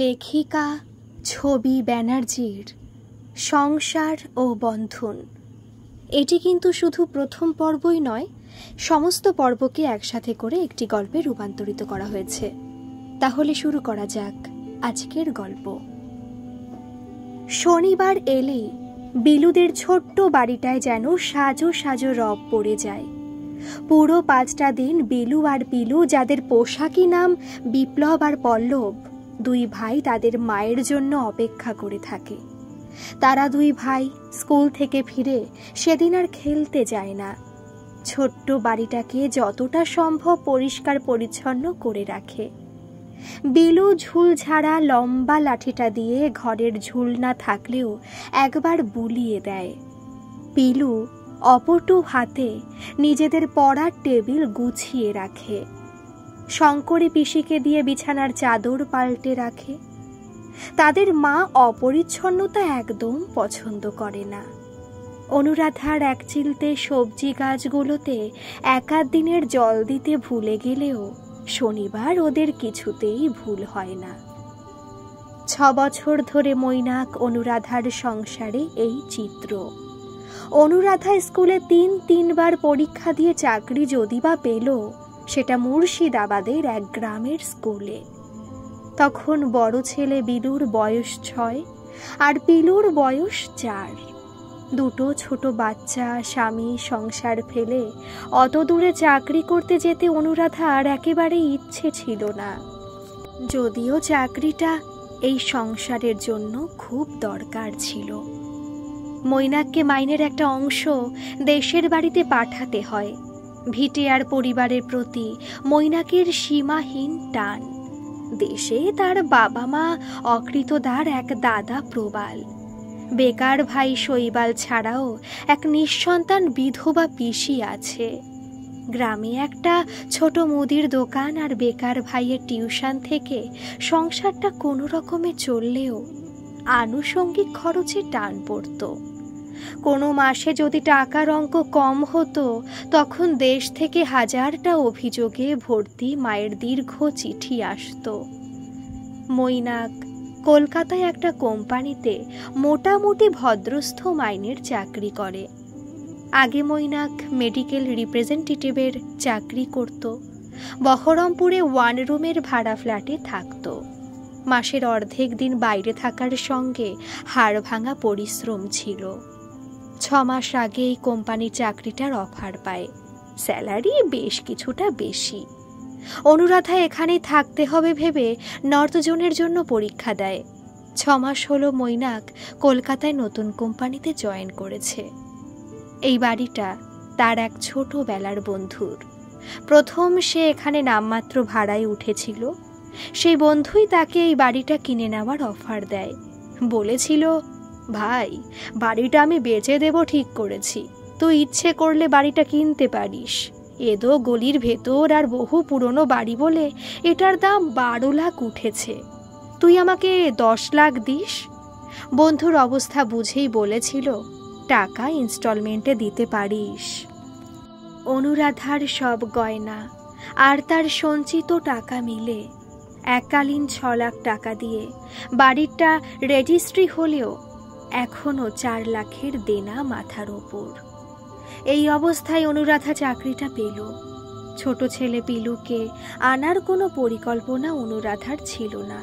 লেখিকা ছবি ব্যানার্জির সংসার ও বন্ধন। এটি কিন্তু শুধু প্রথম পর্বই নয়, সমস্ত পর্বকে একসাথে করে একটি গল্পে রূপান্তরিত করা হয়েছে। তাহলে শুরু করা যাক আজকের গল্প। শনিবার এলেই বিলুদের ছোট্ট বাড়িটায় যেন সাজো সাজো রব পড়ে যায়। পুরো 5টা দিন বিলু আর পিলু, যাদের পোশাকি নাম বিপ্লব আর পল্লব, দুই ভাই তাদের মায়ের জন্য অপেক্ষা করে থাকে। তারা দুই ভাই স্কুল থেকে ফিরে সেদিন আর খেলতে যায় না। ছোট্ট বাড়িটাকে যতটা সম্ভব পরিষ্কার পরিচ্ছন্ন করে রাখে। বিলু ঝুলঝাড়া লম্বা লাঠিটা দিয়ে ঘরের ঝুল না থাকলেও একবার বুলিয়ে দেয়। পিলু অপটু হাতে নিজেদের পড়ার টেবিল গুছিয়ে রাখে। শঙ্করী পিসিকে দিয়ে বিছানার চাদর পাল্টে রাখে। তাদের মা অপরিচ্ছন্নতা একদম পছন্দ করে না। অনুরাধার এক চিলতে সবজি গাছগুলোতে একাধ দিনের জল দিতে ভুলে গেলেও শনিবার ওদের কিছুতেই ভুল হয় না। 6 বছর ধরে মৈনাক অনুরাধার সংসারে এই চিত্র। অনুরাধা স্কুলে 3বার পরীক্ষা দিয়ে চাকরি যদি বা পেল, সেটা মুর্শিদাবাদের এক গ্রামের স্কুলে। তখন বড় ছেলে বিলুর বয়স 6 আর পিলুর বয়স 4। দুটো ছোট বাচ্চা, স্বামী, সংসার ফেলে অত দূরে চাকরি করতে যেতে অনুরাধার একেবারে ইচ্ছে ছিল না। যদিও চাকরিটা এই সংসারের জন্য খুব দরকার ছিল। মৈনাককে মাইনের একটা অংশ দেশের বাড়িতে পাঠাতে হয়। ভিটে আর পরিবারের প্রতি মৈনাকের সীমাহীন টান। দেশে তার বাবা মা অকৃতদার এক দাদা প্রবাল, বেকার ভাই শৈবাল ছাড়াও এক নিঃসন্তান বিধবা পিসি আছে। গ্রামে একটা ছোট মুদির দোকান আর বেকার ভাইয়ের টিউশন থেকে সংসারটা কোনো রকমে চললেও আনুষঙ্গিক খরচে টান পড়ত। কোনো মাসে যদি টাকার অঙ্ক কম হতো, তখন দেশ থেকে হাজারটা অভিযোগে ভর্তি মায়ের দীর্ঘ চিঠি আসতো। মৈনাক কলকাতায় একটা কোম্পানিতে মোটামুটি ভদ্রস্থ মাইনের চাকরি করে। আগে মৈনাক মেডিকেল রিপ্রেজেন্টেটিভের চাকরি করত। বহরমপুরে 1 রুমের ভাড়া ফ্ল্যাটে থাকত। মাসের অর্ধেক দিন বাইরে থাকার সঙ্গে হাড় ভাঙা পরিশ্রম ছিল। 6 মাস আগে এই কোম্পানির চাকরিটার অফার পায়। স্যালারি বেশ কিছুটা বেশি। অনুরাধা এখানেই থাকতে হবে ভেবে নর্থ জোনের জন্য পরীক্ষা দেয়। 6 মাস হলো মৈনাক কলকাতায় নতুন কোম্পানিতে জয়েন করেছে। এই বাড়িটা তার এক ছোটবেলার বন্ধুর। প্রথম সে এখানে নামমাত্র ভাড়ায় উঠেছিল। সেই বন্ধুই তাকে এই বাড়িটা কিনে নেওয়ার অফার দেয়। বলেছিল, ভাই, বাড়িটা আমি বেচে দেব ঠিক করেছি, তুই ইচ্ছে করলে বাড়িটা কিনতে পারিস। এদো গলির ভেতর আর বহু পুরনো বাড়ি বলে এটার দাম 12 লাখ উঠেছে। তুই আমাকে 10 লাখ দিস। বন্ধুর অবস্থা বুঝেই বলেছিল, টাকা ইনস্টলমেন্টে দিতে পারিস। অনুরাধার সব গয়না আর তার সঞ্চিত টাকা মিলে এককালীন 6 লাখ টাকা দিয়ে বাড়িটা রেজিস্ট্রি হলেও এখনো 4 লাখের দেনা মাথার ওপর। এই অবস্থায় অনুরাধা চাকরিটা পেল। ছোট ছেলে পিলুকে আনার কোনো পরিকল্পনা অনুরাধার ছিল না।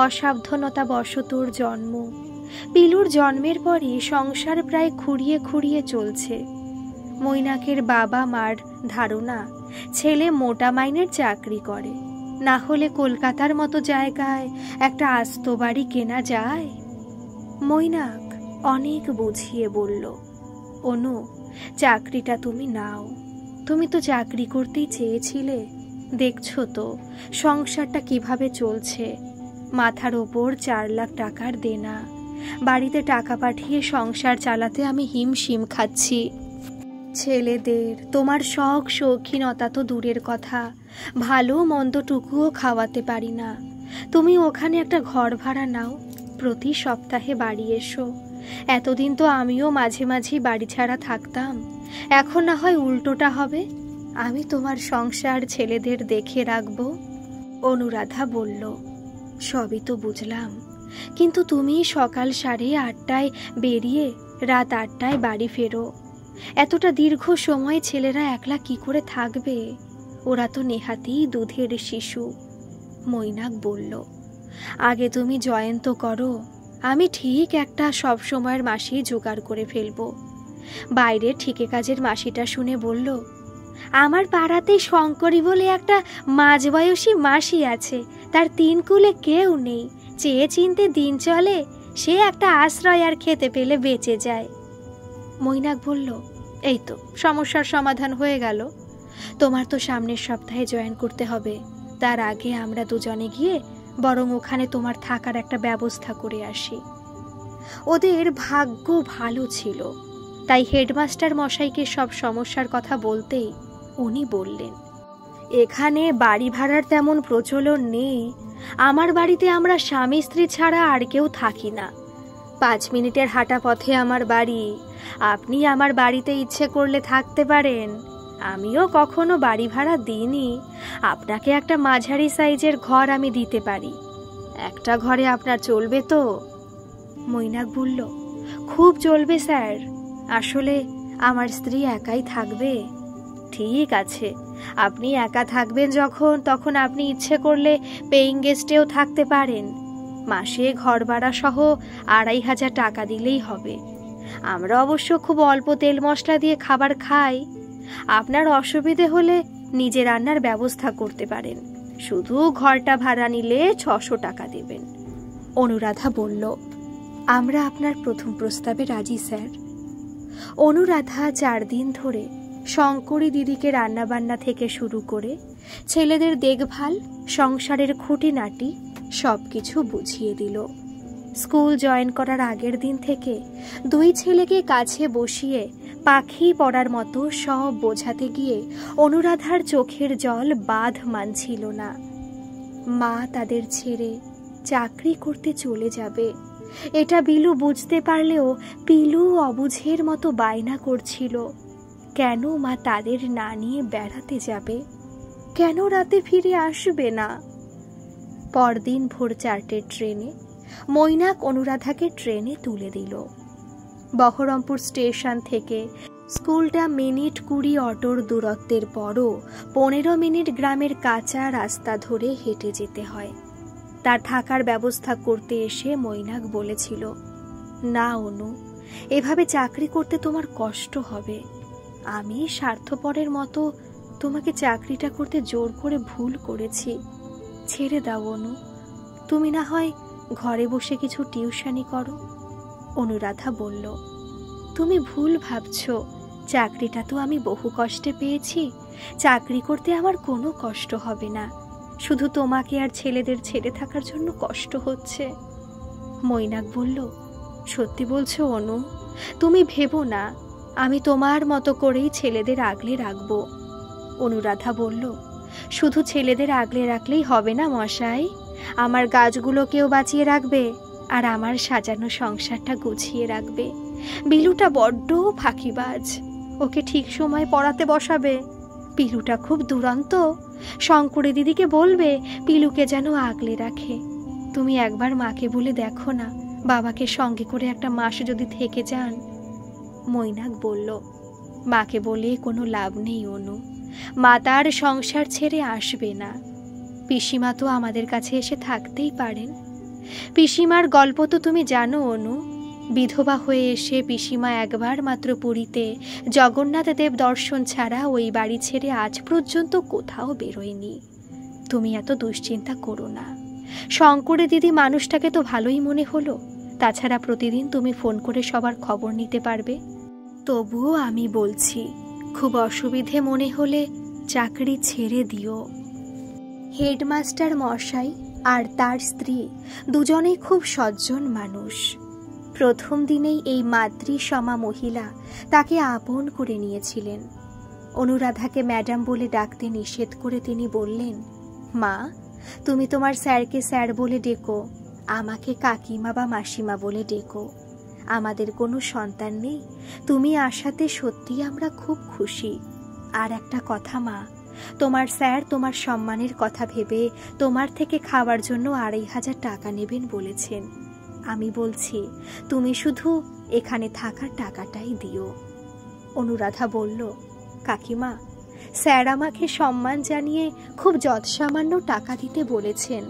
অসাবধানতা বশতঃ জন্ম। পিলুর জন্মের পরই সংসার প্রায় খুঁড়িয়ে খুঁড়িয়ে চলছে। মৈনাকের বাবা মার ধারণা, ছেলে মোটা মাইনের চাকরি করে, না হলে কলকাতার মতো জায়গায় একটা আস্ত বাড়ি কেনা যায়। মৈনাক অনেক বুঝিয়ে বলল, অনু, চাকরিটা তুমি নাও। তুমি তো চাকরি করতেই চেয়েছিলে। দেখছো তো সংসারটা কিভাবে চলছে। মাথার ওপর 4 লাখ টাকার দেনা। বাড়িতে টাকা পাঠিয়ে সংসার চালাতে আমি হিমশিম খাচ্ছি। ছেলেদের তোমার শখ শৌখিনতা তো দূরের কথা, ভালো মন্দটুকুও খাওয়াতে পারি না। তুমি ওখানে একটা ঘর ভাড়া নাও, প্রতি সপ্তাহে বাড়ি এসো। এতদিন তো আমিও মাঝে মাঝে বাড়ি ছাড়া থাকতাম, এখন না হয় উল্টোটা হবে। আমি তোমার সংসার ছেলেদের দেখে রাখবো। অনুরাধা বলল, সবই তো বুঝলাম, কিন্তু তুমি সকাল 8:30টায় বেরিয়ে রাত 8টায় বাড়ি ফেরো। এতটা দীর্ঘ সময় ছেলেরা একলা কি করে থাকবে? ওরা তো নেহাতেই দুধের শিশু। মৈনাক বলল, আগে তুমি জয়েন্ত করো, আমি ঠিক একটা সব সময়ের মাসি জোগাড় করে ফেলবো। বাইরের ঠিকে কাজের মাসিটা শুনে বলল, আমার পাড়াতে শঙ্করী বলে একটা মাঝবয়সী মাসি আছে, তার 3 কুলে কেউ নেই, চেয়ে চিনতে দিন চলে, সে একটা আশ্রয় আর খেতে পেলে বেঁচে যায়। মৈনাক বলল, এই তো সমস্যার সমাধান হয়ে গেল। তোমার তো সামনের সপ্তাহে জয়েন করতে হবে, তার আগে আমরা দুজনে গিয়ে বরং ওখানে তোমার থাকার একটা ব্যবস্থা করে আসি। ওদের ভাগ্য ভালো ছিল, তাই হেডমাস্টার মশাইকে সব সমস্যার কথা বলতেই উনি বললেন, এখানে বাড়ি ভাড়ার তেমন প্রচলন নেই। আমার বাড়িতে আমরা স্বামী স্ত্রী ছাড়া আর কেউ থাকি না। 5 মিনিটের হাঁটা পথে আমার বাড়ি। আপনি আমার বাড়িতে ইচ্ছে করলে থাকতে পারেন। আমিও কখনো বাড়ি ভাড়া দিইনি। আপনাকে একটা মাঝারি সাইজের ঘর আমি দিতে পারি। একটা ঘরে আপনার চলবে তো? মৈনাক বলল, খুব চলবে স্যার, আসলে আমার স্ত্রী একাই থাকবে। ঠিক আছে, আপনি একা থাকবেন যখন, তখন আপনি ইচ্ছে করলে পেইং গেস্টেও থাকতে পারেন। মাসে ঘর ভাড়া সহ 2500 টাকা দিলেই হবে। আমরা অবশ্য খুব অল্প তেল মশলা দিয়ে খাবার খাই। আপনার অসুবিধে হলে নিজে রান্নার ব্যবস্থা করতে পারেন। শুধু ঘরটা ভাড়া নিলে 600 টাকা দেবেন। অনুরাধা বলল, আমরা আপনার প্রথম প্রস্তাবে রাজি স্যার। অনুরাধা 4 দিন ধরে শঙ্করী দিদিকে রান্নাবান্না থেকে শুরু করে ছেলেদের দেখভাল, সংসারের খুঁটিনাটি সবকিছু বুঝিয়ে দিল। স্কুল জয়েন করার আগের দিন থেকে 2 ছেলেকে কাছে বসিয়ে পাখি পড়ার মতো সব বোঝাতে গিয়ে অনুরাধার চোখের জল বাঁধ মানছিল না। মা তাদের ছেড়ে চাকরি করতে চলে যাবে, এটা বিলু বুঝতে পারলেও পিলু অবুঝের মতো বায়না করছিল। কেন মা তাদের না নিয়ে বেড়াতে যাবে? কেন রাতে ফিরে আসবে না? পরদিন ভোর 4টের ট্রেনে মৈনাক অনুরাধাকে ট্রেনে তুলে দিল। বহরমপুর স্টেশন থেকে স্কুলটা মিনিট 20 অটোর দূরত্বের পরও 15 মিনিট গ্রামের কাঁচা রাস্তা ধরে হেঁটে যেতে হয়। তার থাকার ব্যবস্থা করতে এসে মৈনাক বলেছিল, না অনু, এভাবে চাকরি করতে তোমার কষ্ট হবে। আমি স্বার্থপরের মতো তোমাকে চাকরিটা করতে জোর করে ভুল করেছি। ছেড়ে দাও অনু, তুমি না হয় ঘরে বসে কিছু টিউশনি করো। অনুরাধা বলল, তুমি ভুল ভাবছো, চাকরিটা তো আমি বহু কষ্টে পেয়েছি। চাকরি করতে আমার কোনো কষ্ট হবে না, শুধু তোমাকে আর ছেলেদের ছেড়ে থাকার জন্য কষ্ট হচ্ছে। মৈনাক বলল, সত্যি বলছো অনু? তুমি ভেবো না, আমি তোমার মতো করেই ছেলেদের আগলে রাখবো। অনুরাধা বলল, শুধু ছেলেদের আগলে রাখলেই হবে না মশাই, আমার গাছগুলোকেও বাঁচিয়ে রাখবে আর আমার সাজানো সংসারটা গুছিয়ে রাখবে। বিলুটা বড্ড ফাঁকিবাজ, ওকে ঠিক সময় পড়াতে বসাবে। পিলুটা খুব দুরন্ত, শঙ্করী দিদিকে বলবে পিলুকে যেন আগলে রাখে। তুমি একবার মাকে বলে দেখো না, বাবাকে সঙ্গে করে একটা মাস যদি থেকে যান। মৈনাক বলল, মাকে বলে কোনো লাভ নেই অনু, মা তার সংসার ছেড়ে আসবে না। পিসিমা তো আমাদের কাছে এসে থাকতেই পারেন। পিসিমার গল্প তো তুমি জানো অনু, বিধবা হয়ে এসে পিসিমা একবার মাত্র পুরীতে জগন্নাথ দেব দর্শন ছাড়া ওই বাড়ি ছেড়ে আজ পর্যন্ত কোথাও বেরোয়নি। তুমি এত দুশ্চিন্তা করো না। শঙ্করী দিদি মানুষটাকে তো ভালোই মনে হলো, তাছাড়া প্রতিদিন তুমি ফোন করে সবার খবর নিতে পারবে। তবুও আমি বলছি, খুব অসুবিধে মনে হলে চাকরি ছেড়ে দিও। হেডমাস্টার মশাই আর তার স্ত্রী দুজনেই খুব সজ্জন মানুষ। প্রথম দিনেই এই মাতৃসমা মহিলা তাকে আপন করে নিয়েছিলেন। অনুরাধাকে ম্যাডাম বলে ডাকতে নিষেধ করে তিনি বললেন, মা, তুমি তোমার স্যারকে স্যার বলে ডেকো, আমাকে কাকিমা বা মাসিমা বলে ডেকো। আমাদের কোনো সন্তান নেই, তুমি আসাতে সত্যি আমরা খুব খুশি। আর একটা কথা মা, তোমার স্যার তোমার সম্মানের কথা ভেবে তোমার থেকে খাওয়ার জন্য 2500 টাকা নেবেন বলেছেন। আমি বলছি তুমি শুধু এখানে থাকার টাকাটাই দিও। অনুরাধা বলল, কাকিমা, স্যার আমাকে সম্মান জানিয়ে খুব যৎসামান্য টাকা দিতে বলেছেন।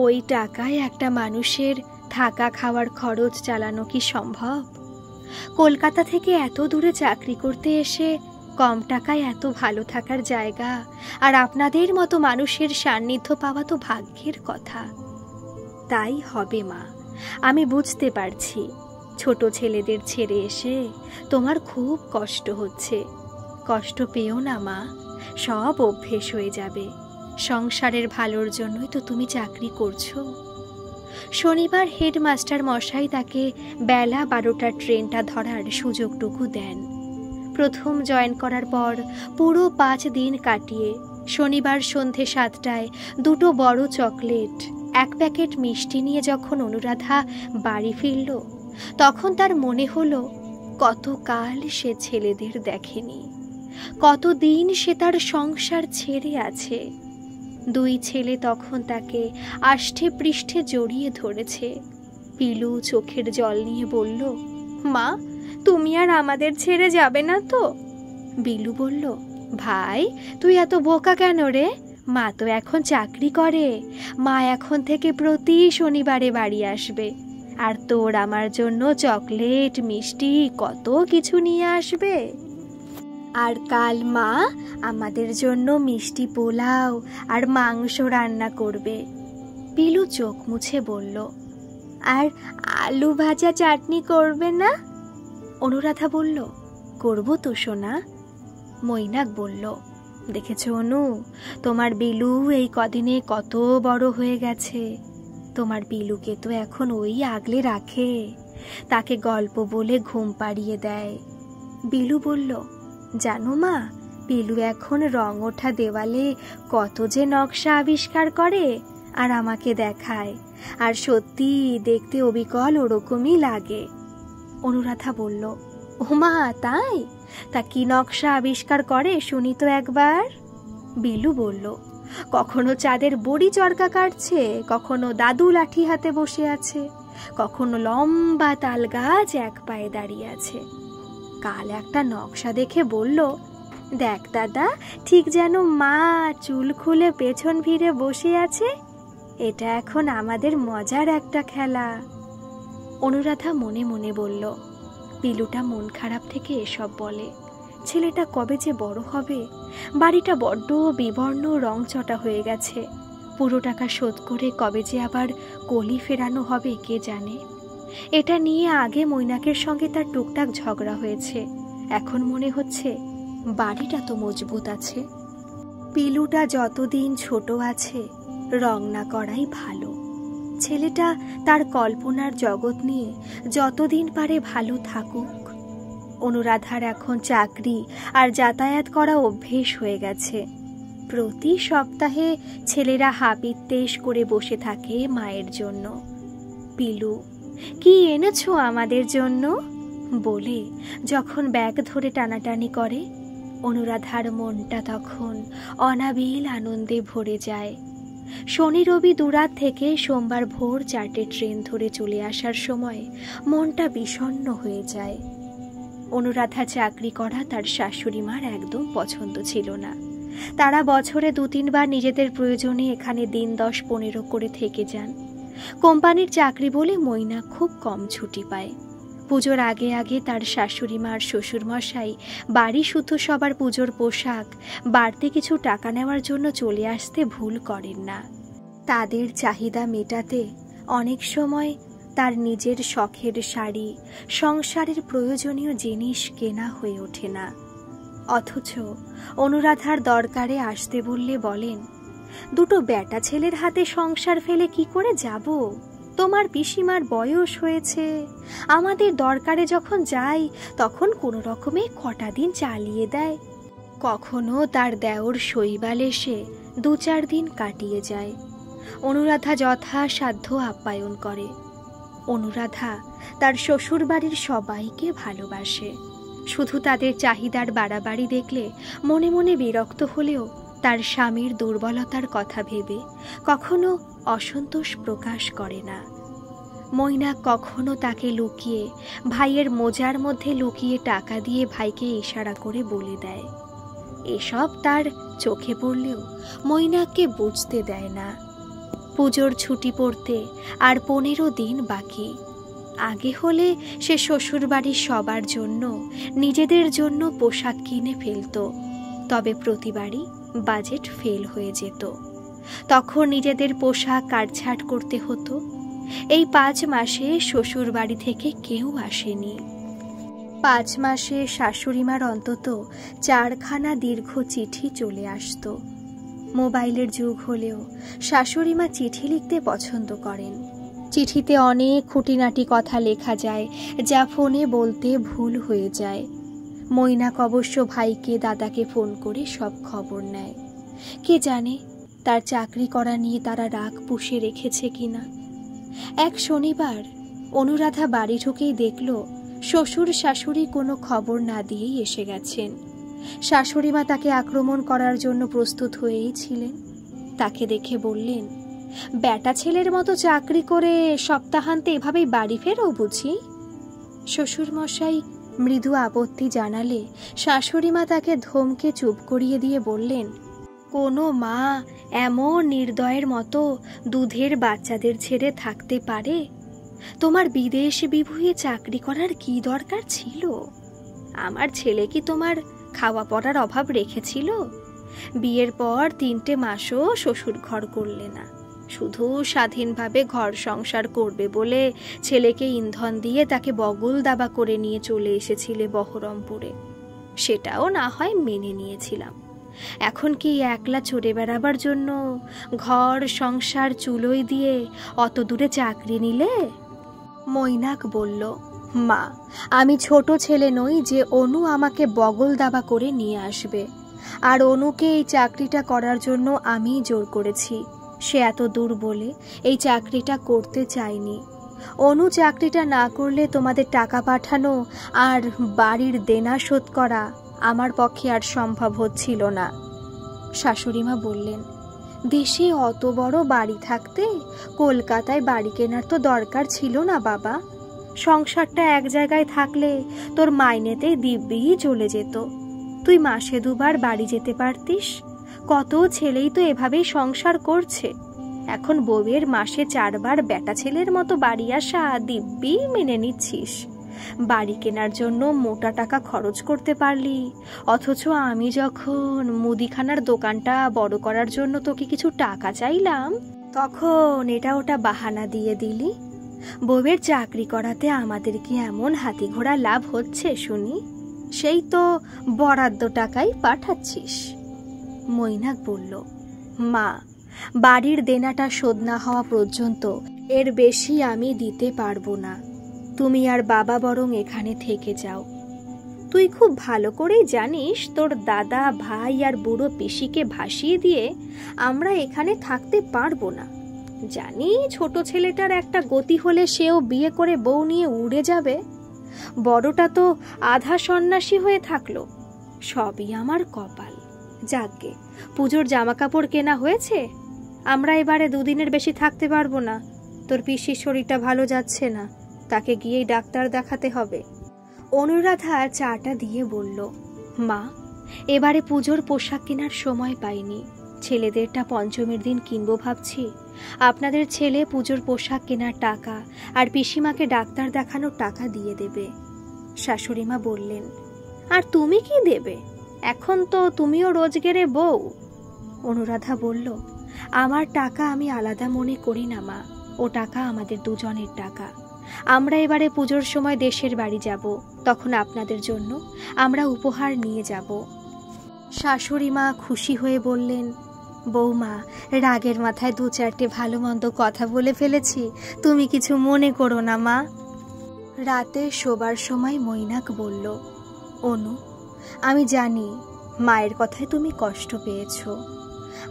ওই টাকায় একটা মানুষের থাকা খাওয়ার খরচ চালানো কি সম্ভব? কলকাতা থেকে এত দূরে চাকরি করতে এসে কম টাকায় এত ভালো থাকার জায়গা আর আপনাদের মতো মানুষের সান্নিধ্য পাওয়া তো ভাগ্যের কথা। তাই হবে মা, আমি বুঝতে পারছি ছোট ছেলেদের ছেড়ে এসে তোমার খুব কষ্ট হচ্ছে। কষ্ট পেও না মা, সব অভ্যেস হয়ে যাবে। সংসারের ভালোর জন্যই তো তুমি চাকরি করছো। শনিবার হেডমাস্টার মশাই তাকে বেলা 12টার ট্রেনটা ধরার সুযোগটুকু দেন। প্রথম জয়েন করার পর পুরো 5 দিন কাটিয়ে শনিবার সন্ধে 7টায় 2টো বড় চকলেট, 1 প্যাকেট মিষ্টি নিয়ে যখন অনুরাধা বাড়ি ফিরল, তখন তার মনে হলো কতকাল সে ছেলেদের দেখেনি, কতদিন সে তার সংসার ছেড়ে আছে। 2 ছেলে তখন তাকে আষ্টে পৃষ্ঠে জড়িয়ে ধরেছে। পিলু চোখের জল নিয়ে বলল, মা, তুমি আর আমাদের ছেড়ে যাবে না তো? বিলু বলল, ভাই তুই এত বোকা কেন রে? মা তো এখন চাকরি করে, মা এখন থেকে প্রতি শনিবারে বাড়ি আসবে, আর তোর আমার জন্য চকলেট, মিষ্টি কত কিছু নিয়ে আসবে। আর কাল মা আমাদের জন্য মিষ্টি পোলাও আর মাংস রান্না করবে। পিলু চোখ মুছে বলল, আর আলু ভাজা চাটনি করবে না? অনুরাধা বলল, করব তো সোনা। মৈনাক বলল, দেখেছো অনু, তোমার বিলু এই কদিনে কত বড় হয়ে গেছে। তোমার বিলুকে তো এখন ওই আগলে রাখে, তাকে গল্প বলে ঘুম পাড়িয়ে দেয়। বিলু বলল, জানো মা, পিলু এখন রং ওঠা দেওয়ালে কত যে নকশা আবিষ্কার করে আর আমাকে দেখায়, আর সত্যি দেখতে অবিকল ওরকমই লাগে। অনুরাধা বলল, ও মা তাই? তা কি নকশা আবিষ্কার করে শুনি তো একবার। বিলু বলল, কখনো চাঁদের বড়ি চরকা কাটছে, কখনো দাদু লাঠি হাতে বসে আছে, কখনো লম্বা তাল গাছ 1 পায়ে দাঁড়িয়ে আছে। কাল একটা নকশা দেখে বলল, দেখ দাদা, ঠিক যেন মা চুল খুলে পেছন ফিরে বসে আছে। এটা এখন আমাদের মজার একটা খেলা। অনুরাধা মনে মনে বলল, পিলুটা মন খারাপ থেকে এসব বলে, ছেলেটা কবে যে বড় হবে। বাড়িটা বড্ড বিবর্ণ, রংচটা হয়ে গেছে। পুরো টাকা শোধ করে কবে যে আবার কলি ফেরানো হবে কে জানে। এটা নিয়ে আগে মৈনাকের সঙ্গে তার টুকটাক ঝগড়া হয়েছে, এখন মনে হচ্ছে বাড়িটা তো মজবুত আছে। পিলুটা যতদিন ছোট আছে রং না করাই ভালো। ছেলেটা তার কল্পনার জগৎ নিয়ে যতদিন পারে ভালো থাকুক। অনুরাধার এখন চাকরি আর যাতায়াত করা অভ্যেস হয়ে গেছে। প্রতি সপ্তাহে ছেলেরা হাপিত্তেশ করে বসে থাকে মায়ের জন্য। পিলু, কি এনেছো আমাদের জন্য বলে যখন ব্যাগ ধরে টানাটানি করে, অনুরাধার মনটা তখন অনাবিল আনন্দে ভরে যায়। শনি রবি দুরাত থেকে সোমবার ভোর 4টে ট্রেন ধরে চলে আসার সময় মনটা বিষণ্ণ হয়ে যায়। অনুরাধা চাকরি করা তার শাশুড়ি মার একদম পছন্দ ছিল না। তারা বছরে 2-3 বার নিজেদের প্রয়োজনে এখানে দিন 10-15 করে থেকে যান। কোম্পানির চাকরি বলে মৈনা খুব কম ছুটি পায়। পুজোর আগে আগে তার শাশুড়ি মার শ্বশুরমশাই বাড়ি শুধু সবার পুজোর পোশাক, বাড়তি কিছু টাকা নেওয়ার জন্য চলে আসতে ভুল করেন না। তাদের চাহিদা মেটাতে অনেক সময় তার নিজের শখের শাড়ি, সংসারের প্রয়োজনীয় জিনিস কেনা হয়ে ওঠে না। অথচ অনুরাধার দরকারে আসতে বললে বলেন, 2টো বেটা ছেলের হাতে সংসার ফেলে কি করে যাব? তোমার পিসিমার বয়স হয়েছে, আমাদের দরকারে যখন যাই তখন কোনো রকমে কটা দিন চালিয়ে দেয়। কখনো তার দেওর শৈবাল এসে 2-4 দিন কাটিয়ে যায়। অনুরাধা যথাসাধ্য আপ্যায়ন করে। অনুরাধা তার শ্বশুর বাড়ির সবাইকে ভালোবাসে। শুধু তাদের চাহিদার বাড়াবাড়ি দেখলে মনে মনে বিরক্ত হলেও তার স্বামীর দুর্বলতার কথা ভেবে কখনো অসন্তোষ প্রকাশ করে না। মৈনাক কখনো তাকে লুকিয়ে ভাইয়ের মোজার মধ্যে লুকিয়ে টাকা দিয়ে ভাইকে ইশারা করে বলে দেয়। এসব তার চোখে পড়লেও মৈনাককে বুঝতে দেয় না। পুজোর ছুটি পড়তে আর 15 দিন বাকি। আগে হলে সে শ্বশুরবাড়ির সবার জন্য, নিজেদের জন্য পোশাক কিনে ফেলত, তবে প্রতিবারই বাজেট ফেল হয়ে যেত। তখন নিজেদের পোশাক কাটছাঁট করতে হতো। এই 5 মাসে শ্বশুরবাড়ি থেকে কেউ আসেনি। 5 মাসে শাশুড়িমার অন্তত 4খানা দীর্ঘ চিঠি চলে আসতো। মোবাইলের যুগ হলেও শাশুড়িমা চিঠি লিখতে পছন্দ করেন। চিঠিতে অনেক খুঁটিনাটি কথা লেখা যায়, যা ফোনে বলতে ভুল হয়ে যায়। মৈনাক অবশ্য ভাইকে, দাদাকে ফোন করে সব খবর নেয়। কে জানে তার চাকরি করা নিয়ে তারা রাগ পুষে রেখেছে কিনা। এক শনিবার অনুরাধা বাড়ি ঢুকেই দেখল শ্বশুর শাশুড়ি কোনো খবর না দিয়েই এসে গেছেন। শাশুড়িমা তাকে আক্রমণ করার জন্য প্রস্তুত হয়েই ছিলেন। তাকে দেখে বললেন, বেটা ছেলের মতো চাকরি করে সপ্তাহান্তে এভাবেই বাড়ি ফেরো বুঝি? শ্বশুরমশাই মৃদু আপত্তি জানালে শাশুড়িমা তাকে ধমকে চুপ করিয়ে দিয়ে বললেন, কোনো মা এমন নির্দয়ের মতো দুধের বাচ্চাদের ছেড়ে থাকতে পারে? তোমার বিদেশ বিভুঁইয়ে চাকরি করার কি দরকার ছিল? আমার ছেলে কি তোমার খাওয়া পড়ার অভাব রেখেছিল? বিয়ের পর 3টে মাসও শ্বশুর ঘর করলে না, শুধু স্বাধীনভাবে ঘর সংসার করবে বলে ছেলেকে ইন্ধন দিয়ে তাকে বগল দাবা করে নিয়ে চলে এসেছিলে বহরমপুরে। সেটাও না হয় মেনে নিয়েছিলাম। এখন কি একলা চড়ে বেড়াবার জন্য ঘর সংসার চুলোই দিয়ে অত দূরে চাকরি নিলে? মৈনাক বলল, মা, আমি ছোট ছেলে নই যে অনু আমাকে বগল দাবা করে নিয়ে আসবে। আর অনুকে এই চাকরিটা করার জন্য আমিই জোর করেছি। সে এত দূর বলে এই চাকরিটা করতে চায়নি। অনু চাকরিটা না করলে তোমাদের টাকা পাঠানো আর বাড়ির দেনা শোধ করা আমার পক্ষে আর সম্ভব হচ্ছিল না। শাশুড়িমা বললেন, দেশে অত বড় বাড়ি থাকতে কলকাতায় বাড়ি কেনার তো দরকার ছিল না বাবা। সংসারটা এক জায়গায় থাকলে তোর মাইনেতেই দিব্যিই চলে যেত। তুই মাসে 2 বার বাড়ি যেতে পারতিস। কত ছেলেই তো এভাবেই সংসার করছে। এখন বউয়ের মাসে 4 বার বেটা ছেলের মতো বাড়ি আসা দিব্যি মেনে নিচ্ছিস। বাড়ি কেনার জন্য মোটা টাকা খরচ করতে পারলি, অথচ আমি যখন মুদিখানার দোকানটা বড় করার জন্য তোকে কিছু টাকা চাইলাম, তখন এটা ওটা বাহানা দিয়ে দিলি। বউয়ের চাকরি করাতে আমাদের কি এমন হাতি ঘোড়া লাভ হচ্ছে শুনি? সেই তো বরাদ্দ টাকাই পাঠাচ্ছিস। মৈনাক বলল, মা, বাড়ির দেনাটা শোধ না হওয়া পর্যন্ত এর বেশি আমি দিতে পারবো না। তুমি আর বাবা বরং এখানে থেকে যাও। তুই খুব ভালো করেই জানিস তোর দাদা, ভাই আর বুড়ো পিসিকে ভাসিয়ে দিয়ে আমরা এখানে থাকতে পারবো না। জানি ছোট ছেলেটার একটা গতি হলে সেও বিয়ে করে বউ নিয়ে উড়ে যাবে। বড়টা তো আধা সন্ন্যাসী হয়ে থাকলো। সবই আমার কপাল। যাকগে, পুজোর জামা কাপড় কেনা হয়েছে। আমরা এবারে 2 দিনের বেশি থাকতে পারবো না। তোর পিসির শরীরটা ভালো যাচ্ছে না, তাকে গিয়েই ডাক্তার দেখাতে হবে। অনুরাধা চাটা দিয়ে বলল, মা, এবারে পুজোর পোশাক কেনার সময় পাইনি। ছেলেদেরটা পঞ্চমীর দিন কিনবো ভাবছি। আপনাদের ছেলে পুজোর পোশাক কেনার টাকা আর পিসিমাকে ডাক্তার দেখানোর টাকা দিয়ে দেবে। শাশুড়িমা বললেন, আর তুমি কি দেবে? এখন তো তুমিও রোজগেরে বউ। অনুরাধা বলল, আমার টাকা আমি আলাদা মনে করি না মা, ও টাকা আমাদের দুজনের টাকা। আমরা এবারে পুজোর সময় দেশের বাড়ি যাব, তখন আপনাদের জন্য আমরা উপহার নিয়ে যাব। শাশুড়িমা খুশি হয়ে বললেন, বৌমা, রাগের মাথায় 2-4টে ভালো মন্দ কথা বলে ফেলেছি, তুমি কিছু মনে করো না মা। রাতে শোবার সময় মৈনাক বলল, অনু, আমি জানি মায়ের কথায় তুমি কষ্ট পেয়েছ।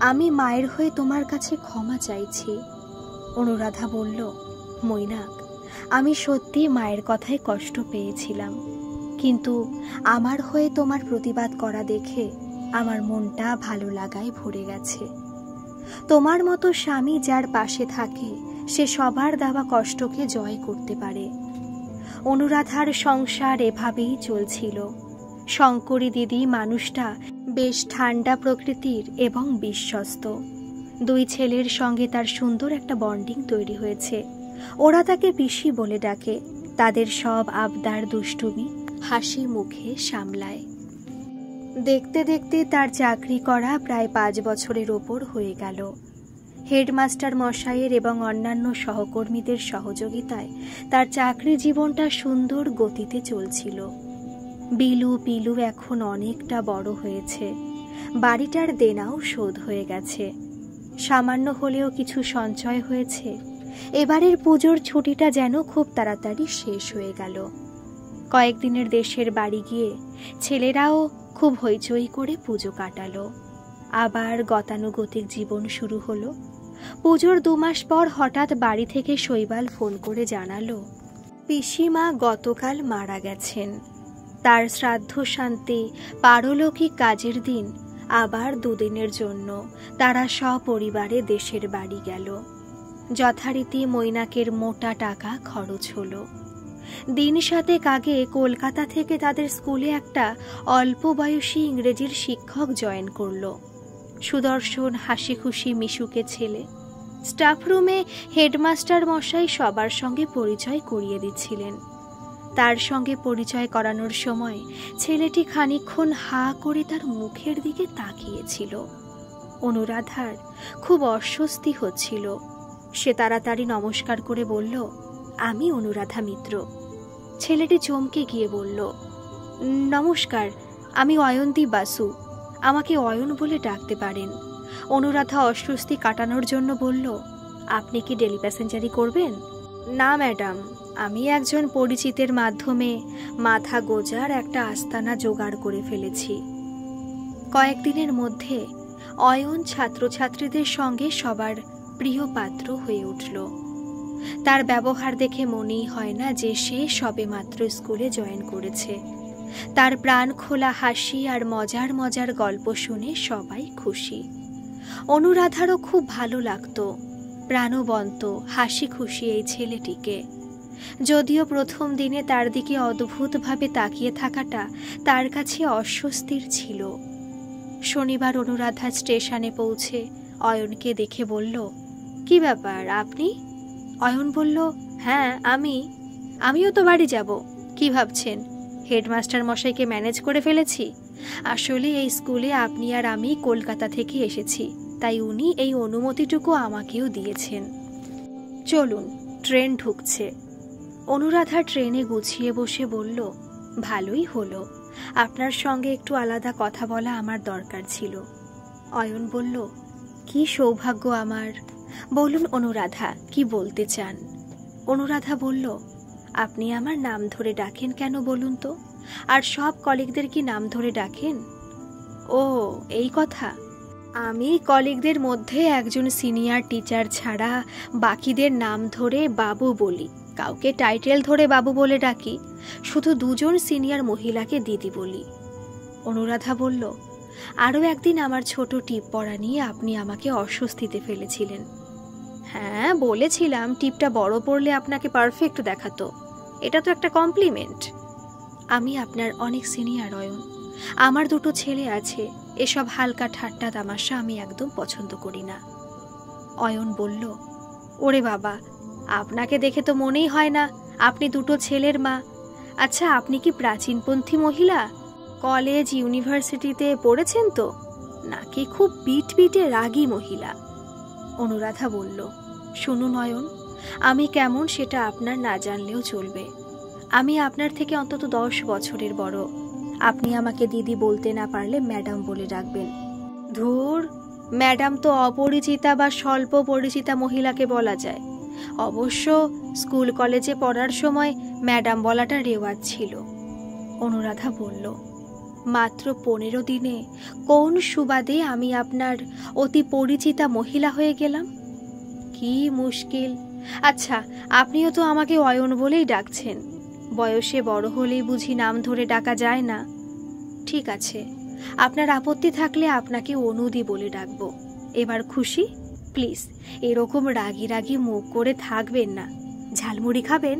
আমি মায়ের হয়ে তোমার কাছে ক্ষমা চাইছি। অনুরাধা বলল, মৈনাক, আমি সত্যি মায়ের কথায় কষ্ট পেয়েছিলাম, কিন্তু আমার হয়ে তোমার প্রতিবাদ করা দেখে আমার মনটা ভালো লাগায় ভরে গেছে। তোমার মতো স্বামী যার পাশে থাকে সে সবার দেওয়া কষ্টকে জয় করতে পারে। অনুরাধার সংসার এভাবেই চলছিল। শঙ্করী দিদি মানুষটা বেশ ঠান্ডা প্রকৃতির এবং বিশ্বস্ত। দুই ছেলের সঙ্গে তার সুন্দর একটা বন্ডিং তৈরি হয়েছে। ওরা তাকে পিসি বলে ডাকে। তাদের সব আবদার দুষ্টুমি হাসি মুখে সামলায়। দেখতে দেখতে তার চাকরি করা প্রায় 5 বছরের ওপর হয়ে গেল। হেডমাস্টার মশাইয়ের এবং অন্যান্য সহকর্মীদের সহযোগিতায় তার চাকরি জীবনটা সুন্দর গতিতে চলছিল। বিলু পিলু এখন অনেকটা বড় হয়েছে। বাড়িটার দেনাও শোধ হয়ে গেছে। সামান্য হলেও কিছু সঞ্চয় হয়েছে। এবারের পুজোর ছুটিটা যেন খুব তাড়াতাড়ি শেষ হয়ে গেল। কয়েকদিনের দেশের বাড়ি গিয়ে ছেলেরাও খুব হইচই করে পুজো কাটালো। আবার গতানুগতিক জীবন শুরু হলো। পুজোর 2 মাস পর হঠাৎ বাড়ি থেকে শৈবাল ফোন করে জানালো পিসিমা গতকাল মারা গেছেন। তার শ্রাদ্ধ শান্তি পারলৌকিক কাজের দিন আবার 2 দিনের জন্য তারা সপরিবারে দেশের বাড়ি গেল। যথারীতি মৈনাকের মোটা টাকা খরচ হলো। দিন 7 আগে কলকাতা থেকে তাদের স্কুলে একটা অল্প বয়সী ইংরেজির শিক্ষক জয়েন করলো। সুদর্শন হাসি খুশি মিশুকে ছেলে। স্টাফ রুমে হেডমাস্টার মশাই সবার সঙ্গে পরিচয় করিয়ে দিচ্ছিলেন। তার সঙ্গে পরিচয় করানোর সময় ছেলেটি খানিকক্ষণ হা করে তার মুখের দিকে তাকিয়েছিল। অনুরাধার খুব অস্বস্তি হচ্ছিল। সে তাড়াতাড়ি নমস্কার করে বলল, আমি অনুরাধা মিত্র। ছেলেটি চমকে গিয়ে বলল, নমস্কার, আমি অয়ন্তী বাসু। আমাকে অয়ন বলে ডাকতে পারেন। অনুরাধা অস্বস্তি কাটানোর জন্য বলল, আপনি কি ডেলি প্যাসেঞ্জারি করবেন? না ম্যাডাম, আমি একজন পরিচিতের মাধ্যমে মাথা গোজার একটা আস্তানা জোগাড় করে ফেলেছি। কয়েকদিনের মধ্যে অয়ন ছাত্রছাত্রীদের সঙ্গে সবার প্রিয় পাত্র হয়ে উঠল। তার ব্যবহার দেখে মনেই হয় না যে সে সবে মাত্র স্কুলে জয়েন করেছে। তার প্রাণ খোলা হাসি আর মজার মজার গল্প শুনে সবাই খুশি। অনুরাধারও খুব ভালো লাগতো প্রাণবন্ত হাসি খুশি এই ছেলেটিকে। যদিও প্রথম দিনে তার দিকে অদ্ভুতভাবে তাকিয়ে থাকাটা তার কাছে অস্বস্তির ছিল। শনিবার অনুরাধা স্টেশনে পৌঁছে অয়নকে দেখে বলল, কি ব্যাপার আপনি? অয়ন বলল, হ্যাঁ আমিও তো বাড়ি যাব। কি ভাবছেন হেডমাস্টার মশাইকে ম্যানেজ করে ফেলেছি? আসলে এই স্কুলে আপনি আর আমি কলকাতা থেকে এসেছি, তাই উনি এই অনুমতিটুকু আমাকেও দিয়েছেন। চলুন, ট্রেন ঢুকছে। অনুরাধা ট্রেনে গুছিয়ে বসে বলল, ভালোই হলো, আপনার সঙ্গে একটু আলাদা কথা বলা আমার দরকার ছিল। অয়ন বলল, কি সৌভাগ্য আমার। বলুন অনুরাধা, কি বলতে চান? অনুরাধা বলল, আপনি আমার নাম ধরে ডাকেন কেন বলুন তো? আর সব কলিগদের কি নাম ধরে ডাকেন? ও এই কথা। আমি কলিগদের মধ্যে একজন সিনিয়র টিচার ছাড়া বাকিদের নাম ধরে বাবু বলি, কাউকে টাইটেল ধরে বাবু বলে ডাকি। শুধু 2 জন সিনিয়র মহিলাকে দিদি বলি। অনুরাধা বলল, আরও একদিন আমার ছোট টিপ পড়া নিয়ে আপনি আমাকে অস্বস্তিতে ফেলেছিলেন। হ্যাঁ বলেছিলাম, টিপটা বড় পড়লে আপনাকে পারফেক্ট দেখাতো। এটা তো একটা কমপ্লিমেন্ট। আমি আপনার অনেক সিনিয়র অয়ন। আমার 2টো ছেলে আছে। এসব হালকা ঠাট্টা তামাশা আমি একদম পছন্দ করি না। অয়ন বলল, ওরে বাবা, আপনাকে দেখে তো মনেই হয় না আপনি 2টো ছেলের মা। আচ্ছা, আপনি কি প্রাচীনপন্থী মহিলা? কলেজ ইউনিভার্সিটিতে পড়েছেন তো? নাকি খুব পিটপিটে রাগী মহিলা? অনুরাধা বলল, শুনুন অয়ন, আমি কেমন সেটা আপনার না জানলেও চলবে। আমি আপনার থেকে অন্তত 10 বছরের বড়। আপনি আমাকে দিদি বলতে না পারলে ম্যাডাম বলে ডাকবেন। ধুর, ম্যাডাম তো অপরিচিতা বা স্বল্প পরিচিতা মহিলাকে বলা যায়। অবশ্য স্কুল কলেজে পড়ার সময় ম্যাডাম বলাটা রেওয়াজ ছিল। অনুরাধা বলল, মাত্র 15 দিনে কোন সুবাদে আমি আপনার অতি পরিচিতা মহিলা হয়ে গেলাম? কি মুশকিল। আচ্ছা, আপনিও তো আমাকে অয়ন বলেই ডাকছেন। বয়সে বড় হলেই বুঝি নাম ধরে ডাকা যায় না? ঠিক আছে, আপনার আপত্তি থাকলে আপনাকে অনুদি বলে ডাকবো। এবার খুশি? প্লিজ এরকম রাগি রাগি মুখ করে থাকবেন না। ঝালমুড়ি খাবেন?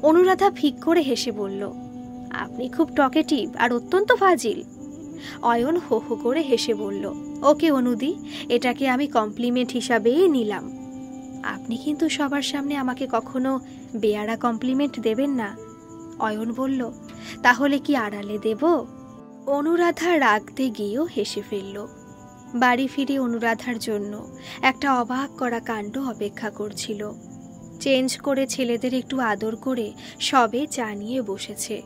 অনুরাধা ফিক করে হেসে বলল, আপনি খুব টকেটিভ আর অত্যন্ত ফাজিল। অয়ন হো হো করে হেসে বলল, ওকে অনুদি, এটাকে আমি কমপ্লিমেন্ট হিসাবেই নিলাম। আপনি কিন্তু সবার সামনে আমাকে কখনো বেয়ারা কমপ্লিমেন্ট দেবেন না। অয়ন বলল, তাহলে কি আড়ালে দেব? অনুরাধা রাগতে গিয়েও হেসে ফেলল। বাড়ি ফিরে অনুরাধার জন্য একটা অবাক করা কাণ্ড অপেক্ষা করছিল। চেঞ্জ করে ছেলেদের একটু আদর করে সবে চা নিয়ে বসেছে।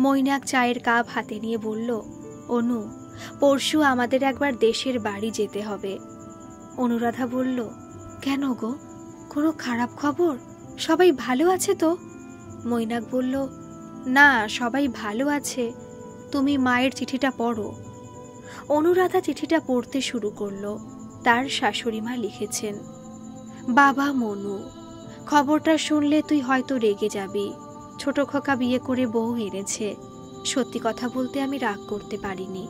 মৈনাক চায়ের কাপ হাতে নিয়ে বলল, অনু, পরশু আমাদের একবার দেশের বাড়ি যেতে হবে। অনুরাধা বলল, কেন গো, কোনো খারাপ খবর? সবাই ভালো আছে তো? মৈনাক বলল, না, সবাই ভালো আছে। তুমি মায়ের চিঠিটা পড়ো। অনুরাধা চিঠিটা পড়তে শুরু করলো। তার শাশুড়িমা লিখেছেন, বাবা মনু, খবরটা শুনলে তুই হয়তো রেগে যাবি। ছোট খোকা বিয়ে করে বউ এনেছে। সত্যি কথা বলতে আমি রাগ করতে পারিনি।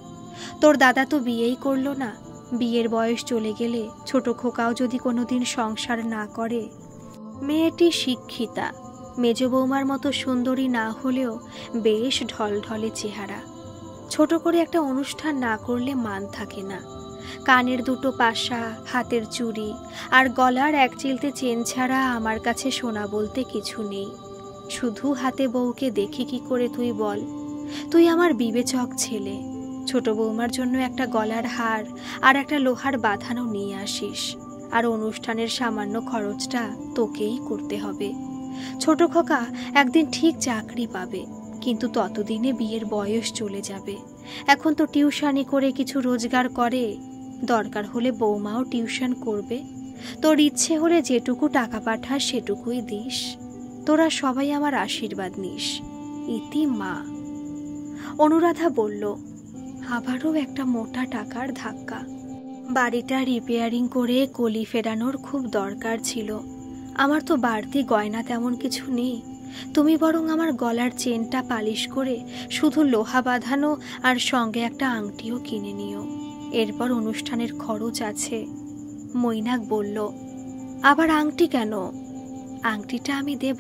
তোর দাদা তো বিয়েই করলো না। বিয়ের বয়স চলে গেলে ছোট খোকাও যদি কোনোদিন সংসার না করে। মেয়েটি শিক্ষিতা, মেজ বৌমার মতো সুন্দরী না হলেও বেশ ঢলঢলে চেহারা। ছোট করে একটা অনুষ্ঠান না করলে মান থাকে না। কানের দুটো পাশা, হাতের চুড়ি আর গলার এক চিলতে চেন ছাড়া আমার কাছে সোনা বলতে কিছু নেই। শুধু হাতে বউকে দেখি কি করে তুই বল? তুই আমার বিবেচক ছেলে। ছোট বৌমার জন্য একটা গলার হার আর একটা লোহার বাঁধানো নিয়ে আসিস। আর অনুষ্ঠানের সামান্য খরচটা তোকেই করতে হবে। ছোট খোকা একদিন ঠিক চাকরি পাবে, কিন্তু ততদিনে বিয়ের বয়স চলে যাবে। এখন তো টিউশনি করে কিছু রোজগার করে, দরকার হলে বৌমাও টিউশন করবে। তোর ইচ্ছে হলে যেটুকু টাকা পাঠাস সেটুকুই দিস। তোরা সবাই আমার আশীর্বাদ নিস। ইতি মা। অনুরাধা বলল, আবারও একটা মোটা টাকার ধাক্কা। বাড়িটা রিপেয়ারিং করে কলি ফেরানোর খুব দরকার ছিল। আমার তো বাড়তি গয়না তেমন কিছু নেই। তুমি বরং আমার গলার চেনটা পালিশ করে শুধু লোহা বাঁধানো আর সঙ্গে একটা আংটিও কিনে নিও। এরপর অনুষ্ঠানের খরচ আছে। মৈনাক বলল, আবার আংটি কেন? আংটিটা আমি দেব,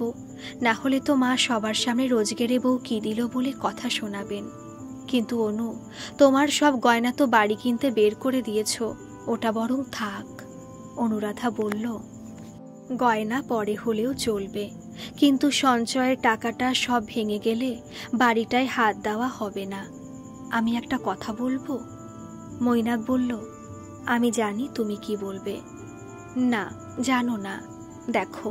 না হলে তো মা সবার সামনে রোজগেরে বউ কি দিল বলে কথা শোনাবেন। কিন্তু অনু, তোমার সব গয়না তো বাড়ি কিনতে বের করে দিয়েছ, ওটা বরং থাক। অনুরাধা বলল, গয়না পরে হলেও চলবে, কিন্তু সঞ্চয়ের টাকাটা সব ভেঙে গেলে বাড়িটায় হাত দেওয়া হবে না। আমি একটা কথা বলবো? মৈনাক বলল, আমি জানি তুমি কি বলবে। না, জানো না। দেখো,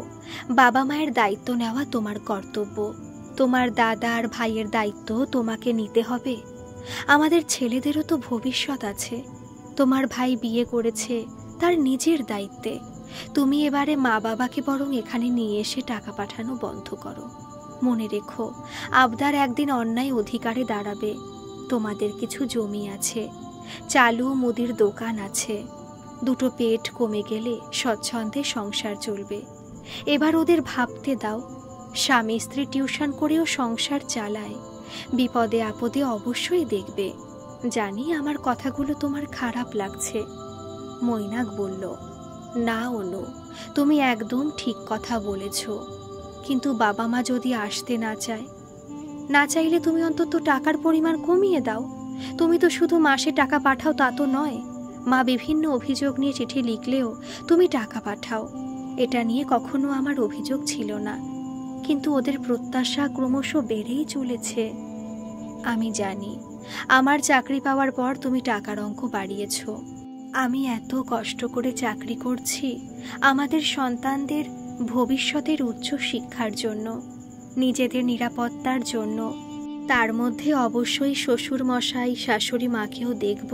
বাবা মায়ের দায়িত্ব নেওয়া তোমার কর্তব্য। তোমার দাদা আর ভাইয়ের দায়িত্ব তোমাকে নিতে হবে। আমাদের ছেলেদেরও তো ভবিষ্যৎ আছে। তোমার ভাই বিয়ে করেছে তার নিজের দায়িত্বে। তুমি এবারে মা বাবাকে বরং এখানে নিয়ে এসে টাকা পাঠানো বন্ধ করো। মনে রেখো, আবদার একদিন অন্যায় অধিকারে দাঁড়াবে। তোমাদের কিছু জমি আছে, চালু মুদির দোকান আছে। দুটো পেট কমে গেলে স্বচ্ছন্দে সংসার চলবে। এবার ওদের ভাবতে দাও। স্বামী স্ত্রী টিউশন করেও সংসার চালায়। বিপদে আপদে অবশ্যই দেখবে। জানি আমার কথাগুলো তোমার খারাপ লাগছে। মৈনাক বলল, না অনু, তুমি একদম ঠিক কথা বলেছ। কিন্তু বাবা মা যদি আসতে না চাইলে তুমি অন্তত টাকার পরিমাণ কমিয়ে দাও। তুমি তো শুধু মাসে টাকা পাঠাও তা তো নয়। মা বিভিন্ন অভিযোগ নিয়ে চিঠি লিখলেও তুমি টাকা পাঠাও। এটা নিয়ে কখনো আমার অভিযোগ ছিল না, কিন্তু ওদের প্রত্যাশা ক্রমশ বেড়েই চলেছে। আমি জানি, আমার চাকরি পাওয়ার পর তুমি টাকার অঙ্ক বাড়িয়েছ। আমি এত কষ্ট করে চাকরি করছি আমাদের সন্তানদের ভবিষ্যতের উচ্চ শিক্ষার জন্য, নিজেদের নিরাপত্তার জন্য। তার মধ্যে অবশ্যই শ্বশুর মশাই শাশুড়ি মাকেও দেখব,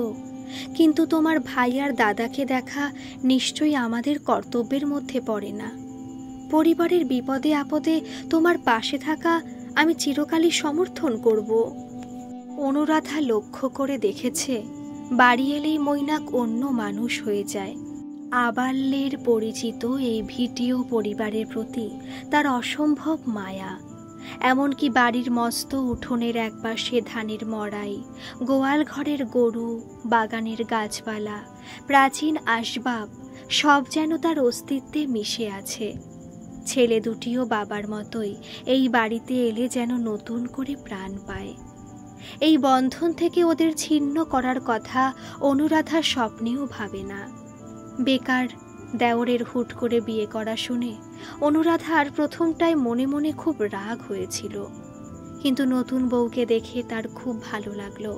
কিন্তু তোমার ভাই আর দাদাকে দেখা নিশ্চয়ই আমাদের কর্তব্যের মধ্যে পড়ে না। পরিবারের বিপদে আপদে তোমার পাশে থাকা আমি চিরকালই সমর্থন করব। অনুরাধা লক্ষ্য করে দেখেছে, বাড়ি এলেই মৈনাক অন্য মানুষ হয়ে যায়। আবাল্যের পরিচিত এই ভিটিও পরিবারের প্রতি তার অসম্ভব মায়া। এমনকি বাড়ির মস্ত উঠোনের একপাশে ধানের মড়াই, গোয়াল ঘরের গরু, বাগানের গাছপালা, প্রাচীন আসবাব সব যেন তার অস্তিত্বে মিশে আছে। ছেলে দুটিও বাবার মতোই এই বাড়িতে এলে যেন নতুন করে প্রাণ পায়। এই বন্ধন থেকে ওদের ছিন্ন করার কথা অনুরাধা স্বপ্নেও ভাবে না। বেকার দেওরের হুট করে বিয়ে করা শুনে অনুরাধার প্রথমটায় মনে মনে খুব রাগ হয়েছিল, কিন্তু নতুন বউকে দেখে তার খুব ভালো লাগলো।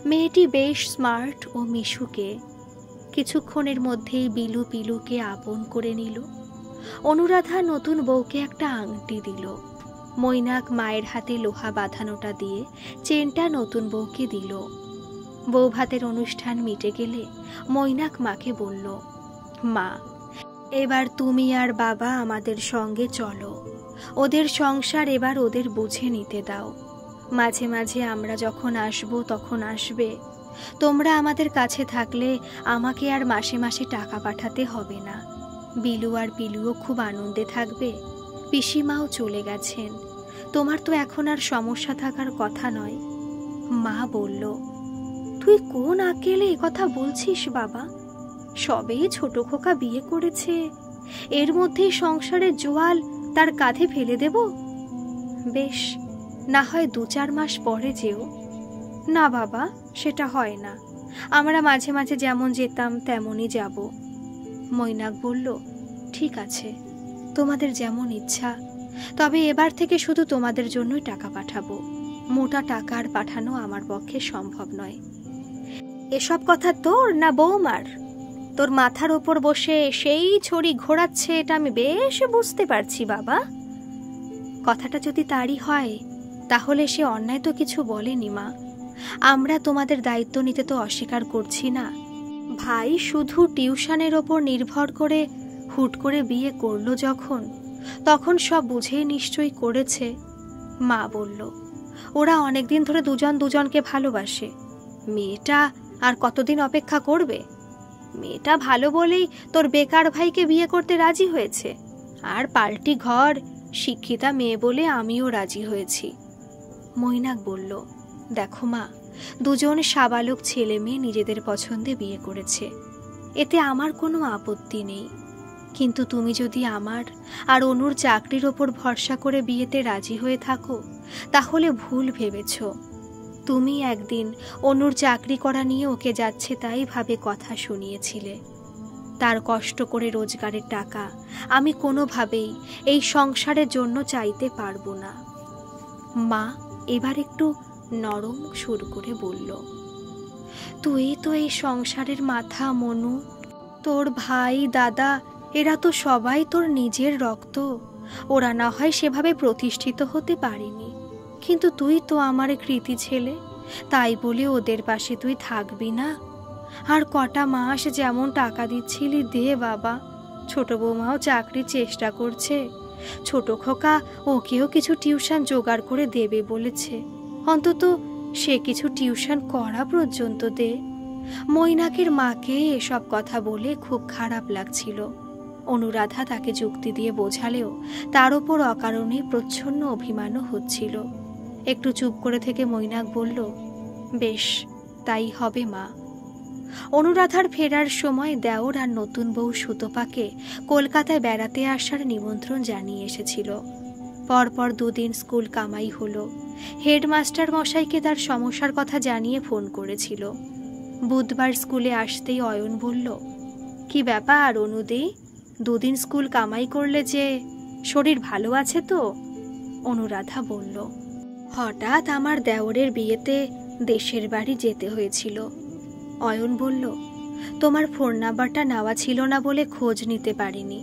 মেয়েটি বেশ স্মার্ট ও মিশুকে। কিছুক্ষণের মধ্যেই বিলু পিলুকে আপন করে নিল। অনুরাধা নতুন বউকে একটা আংটি দিল। মৈনাক মায়ের হাতে লোহা বাঁধানোটা দিয়ে চেনটা নতুন বউকে দিল। বৌভাতের অনুষ্ঠান মিটে গেলে মৈনাক মাকে বলল, মা, এবার তুমি আর বাবা আমাদের সঙ্গে চলো। ওদের সংসার এবার ওদের বুঝে নিতে দাও। মাঝে মাঝে আমরা যখন আসবো তখন আসবে। তোমরা আমাদের কাছে থাকলে আমাকে আর মাসে মাসে টাকা পাঠাতে হবে না। বিলু আর পিলুও খুব আনন্দে থাকবে। পিসিমাও চলে গেছেন। তোমার তো এখন আর সমস্যা থাকার কথা নয়। মা বলল, তুই কোন আকেলে কথা বলছিস বাবা? সবেই ছোট খোকা বিয়ে করেছে, এর মধ্যেই সংসারের জোয়াল তার কাঁধে ফেলে দেব? বেশ, না হয় 2-4 মাস পরে যেও। না বাবা, সেটা হয় না। আমরা মাঝে মাঝে যেমন যেতাম তেমনই যাব। মৈনাক বলল, ঠিক আছে, তোমাদের যেমন ইচ্ছা। তবে এবার থেকে শুধু তোমাদের জন্যই টাকা পাঠাবো। মোটা টাকা আর পাঠানো আমার পক্ষে সম্ভব নয়। এসব কথা তোর না বৌমার? তোর মাথার ওপর বসে সেই ছড়ি ঘোরাচ্ছে, এটা আমি বেশ বুঝতে পারছি বাবা। কথাটা যদি তারই হয় তাহলে সে অন্যায় তো কিছু বলেনি মা। আমরা তোমাদের দায়িত্ব নিতে তো অস্বীকার করছি না। ভাই শুধু টিউশনের ওপর নির্ভর করে হুট করে বিয়ে করলো যখন, তখন সব বুঝে নিশ্চয়ই করেছে। মা বলল, ওরা অনেকদিন ধরে দুজন দুজনকে ভালোবাসে। মেয়েটা আর কতদিন অপেক্ষা করবে? মেয়েটা ভালো বলেই তোর বেকার ভাইকে বিয়ে করতে রাজি হয়েছে। আর পাল্টি ঘর, শিক্ষিতা মেয়ে বলে আমিও রাজি হয়েছি। মৈনাক বলল, দেখো মা, দুজন সাবালক ছেলে মেয়ে নিজেদের পছন্দে বিয়ে করেছে, এতে আমার কোনো আপত্তি নেই। কিন্তু তুমি যদি আমার আর অনুর চাকরির ওপর ভরসা করে বিয়েতে রাজি হয়ে থাকো, তাহলে ভুল ভেবেছ। তুমি একদিন অনুর চাকরি করা নিয়ে ওকে যাচ্ছে তাই ভাবে কথা শুনিয়েছিলে। তার কষ্ট করে রোজগারের টাকা আমি কোনোভাবেই এই সংসারের জন্য চাইতে পারবো না। মা এবার একটু নরম সুর করে বলল, তুই তো এই সংসারের মাথা মনু। তোর ভাই দাদা এরা তো সবাই তোর নিজের রক্ত। ওরা না হয় সেভাবে প্রতিষ্ঠিত হতে পারেনি, কিন্তু তুই তো আমার কৃতি ছেলে, তাই বলে ওদের পাশে তুই থাকবি না? আর কটা মাস যেমন টাকা দিচ্ছিলি দে বাবা। ছোট বৌমাও চাকরির চেষ্টা করছে। ছোট খোকা ওকেও কিছু টিউশন জোগাড় করে দেবে বলেছে। অন্তত সে কিছু টিউশন করা পর্যন্ত দে। মৈনাকের মাকে এসব কথা বলে খুব খারাপ লাগছিল। অনুরাধা তাকে যুক্তি দিয়ে বোঝালেও তার ওপর অকারণে প্রচ্ছন্ন অভিমানও হচ্ছিল। একটু চুপ করে থেকে মৈনাক বলল, বেশ, তাই হবে মা। অনুরাধার ফেরার সময় দেওর আর নতুন বউ সুতপাকে কলকাতায় বেড়াতে আসার নিমন্ত্রণ জানিয়ে এসেছিল। পরপর 2 দিন স্কুল কামাই হলো। হেডমাস্টার মশাইকে তার সমস্যার কথা জানিয়ে ফোন করেছিল। বুধবার স্কুলে আসতেই অয়ন বলল, কি ব্যাপার অনুদি, 2 দিন স্কুল কামাই করলে যে? শরীর ভালো আছে তো? অনুরাধা বলল, হঠাৎ আমার দেওরের বিয়েতে দেশের বাড়ি যেতে হয়েছিল। অয়ন বলল, তোমার ফোন নাম্বারটা নেওয়া ছিল না বলে খোঁজ নিতে পারিনি।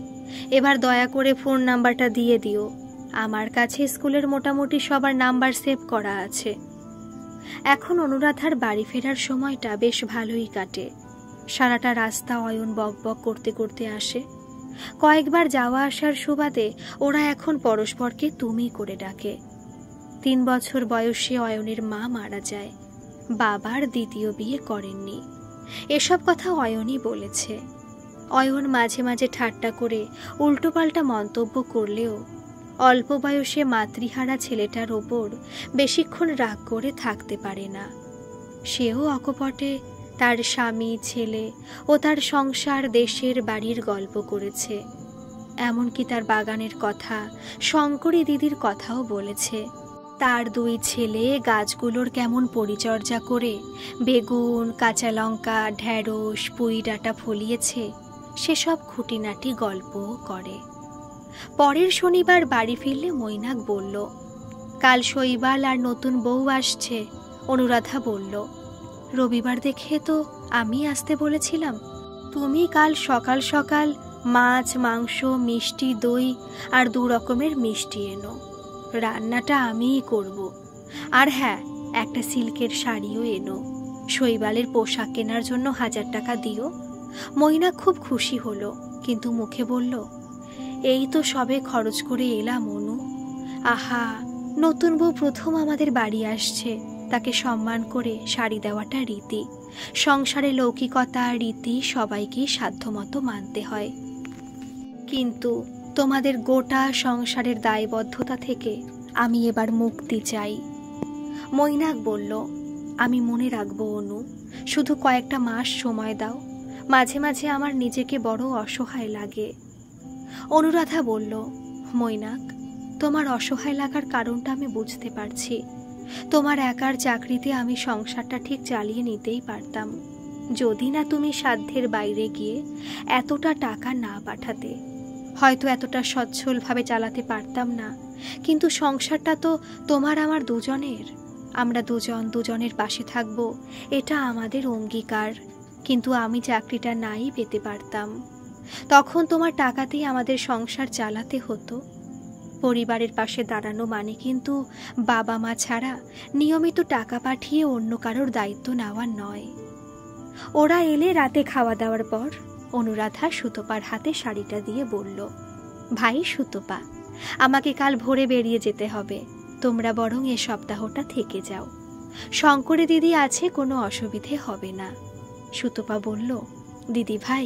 এবার দয়া করে ফোন নাম্বারটা দিয়ে দিও। আমার কাছে স্কুলের মোটামুটি সবার নাম্বার সেভ করা আছে। এখন অনুরাধার বাড়ি ফেরার সময়টা বেশ ভালোই কাটে। সারাটা রাস্তা অয়ন বক বক করতে করতে আসে। কয়েকবার যাওয়া আসার সুবাদে ওরা এখন পরস্পরকে তুমি করে ডাকে। 3 বছর বয়সে অয়নের মা মারা যায়। বাবার দ্বিতীয় বিয়ে করেননি। এসব কথা অয়নই বলেছে। অয়ন মাঝে মাঝে ঠাট্টা করে উল্টোপাল্টা মন্তব্য করলেও অল্প বয়সে মাতৃহারা ছেলেটার ওপর বেশিক্ষণ রাগ করে থাকতে পারে না। সেও অকপটে তার স্বামী, ছেলে ও তার সংসার, দেশের বাড়ির গল্প করেছে। এমনকি তার বাগানের কথা, শঙ্করী দিদির কথাও বলেছে। তার 2 ছেলে গাছগুলোর কেমন পরিচর্যা করে বেগুন, কাঁচা লঙ্কা, ঢ্যাঁড়স, পুঁই ডাঁটা ফলিয়েছে, সেসব খুঁটিনাটি গল্পও করে। পরের শনিবার বাড়ি ফিরলে মৈনাক বলল, কাল শৈবাল আর নতুন বউ আসছে। অনুরাধা বলল, রবিবার দেখে তো আমি আসতে বলেছিলাম। তুমি কাল সকাল সকাল মাছ, মাংস, মিষ্টি, দই আর 2 রকমের মিষ্টি এনো। রান্নাটা আমিই করব। আর হ্যাঁ, একটা সিল্কের শাড়িও এনো। শৈবালের পোশাক কেনার জন্য 1000 টাকা দিও। মৈনাক খুব খুশি হলো, কিন্তু মুখে বলল, এই তো সবে খরচ করে এলাম অনু। আহা, নতুন বউ প্রথম আমাদের বাড়ি আসছে, তাকে সম্মান করে শাড়ি দেওয়াটা রীতি। সংসারে লৌকিকতা, রীতি সবাইকেই সাধ্যমতো মানতে হয়। কিন্তু তোমাদের গোটা সংসারের দায়বদ্ধতা থেকে আমি এবার মুক্তি চাই। মৈনাক বলল, আমি মনে রাখবো অনু, শুধু কয়েকটা মাস সময় দাও। মাঝে মাঝে আমার নিজেকে বড় অসহায় লাগে। অনুরাধা বলল, মৈনাক, তোমার অসহায় লাগার কারণটা আমি বুঝতে পারছি। তোমার একার চাকরিতে আমি সংসারটা ঠিক চালিয়ে নিতেই পারতাম, যদি না তুমি সাধ্যের বাইরে গিয়ে এতটা টাকা না পাঠাতে। হয়তো এতটা সচ্ছলভাবে চালাতে পারতাম না, কিন্তু সংসারটা তো তোমার আমার দুজনের। আমরা দুজনের পাশে থাকব, এটা আমাদের অঙ্গীকার। কিন্তু আমি চাকরিটা নাই পেতে পারতাম, তখন তোমার টাকাতেই আমাদের সংসার চালাতে হতো। পরিবারের পাশে দাঁড়ানো মানে কিন্তু বাবা মা ছাড়া নিয়মিত টাকা পাঠিয়ে অন্য কারোর দায়িত্ব নেওয়া নয়। ওরা এলে রাতে খাওয়া দাওয়ার পর অনুরাধা সুতপার হাতে শাড়িটা দিয়ে বলল, ভাই সুতপা, আমাকে কাল ভোরে বেরিয়ে যেতে হবে, তোমরা বরং এ সপ্তাহটা থেকে যাও। শঙ্করী দিদি আছে, কোনো অসুবিধে হবে না। সুতপা বলল, দিদি ভাই,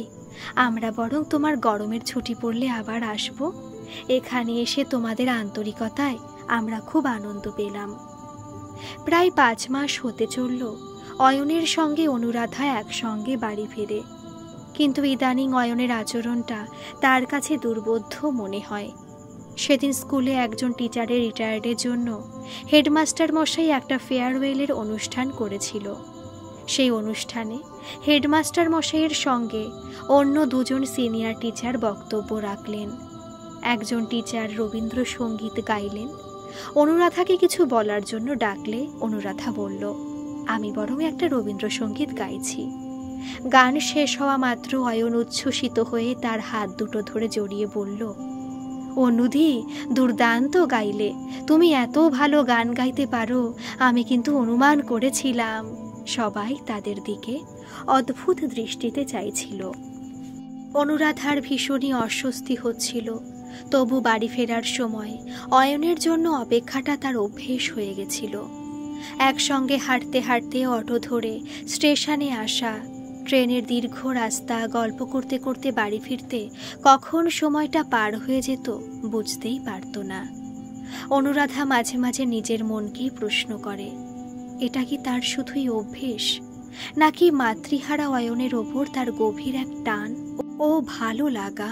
আমরা বরং তোমার গরমের ছুটি পড়লে আবার আসব। এখানে এসে তোমাদের আন্তরিকতায় আমরা খুব আনন্দ পেলাম। প্রায় 5 মাস হতে চলল অয়নের সঙ্গে অনুরাধা একসঙ্গে বাড়ি ফেরে। কিন্তু ইদানিং অয়নের আচরণটা তার কাছে দুর্বোধ্য মনে হয়। সেদিন স্কুলে একজন টিচারের রিটায়ার্ডের জন্য হেডমাস্টার মশাই একটা ফেয়ারওয়েলের অনুষ্ঠান করেছিল। সেই অনুষ্ঠানে হেডমাস্টার মশাইয়ের সঙ্গে অন্য 2 জন সিনিয়র টিচার বক্তব্য রাখলেন। একজন টিচার রবীন্দ্রসঙ্গীত গাইলেন। অনুরাধাকে কিছু বলার জন্য ডাকলে অনুরাধা বলল, আমি বরং একটা রবীন্দ্রসঙ্গীত গাইছি। গান শেষ হওয়া মাত্র অয়ন উচ্ছ্বসিত হয়ে তার হাত দুটো ধরে জড়িয়ে বলল, অনুদি, দুর্দান্ত গাইলে। তুমি এত ভালো গান গাইতে পারো আমি কিন্তু অনুমান করেছিলাম। সবাই তাদের দিকে অদ্ভুত দৃষ্টিতে চাইছিল। অনুরাধার ভীষণই অস্বস্তি হচ্ছিল, তবু বাড়ি ফেরার সময় অয়নের জন্য অপেক্ষাটা তার অভ্যেস হয়ে গেছিল। একসঙ্গে হাঁটতে হাঁটতে অটো ধরে স্টেশনে আসা, ট্রেনের দীর্ঘ রাস্তা, গল্প করতে করতে বাড়ি ফিরতে কখন সময়টা পার হয়ে যেত বুঝতেই পারত না। অনুরাধা মাঝে মাঝে নিজের মনকেই প্রশ্ন করে, এটা কি তার শুধুই অভ্যেস, নাকি মাতৃহারা অয়নের ওপর তার গভীর এক টান ও ভালো লাগা?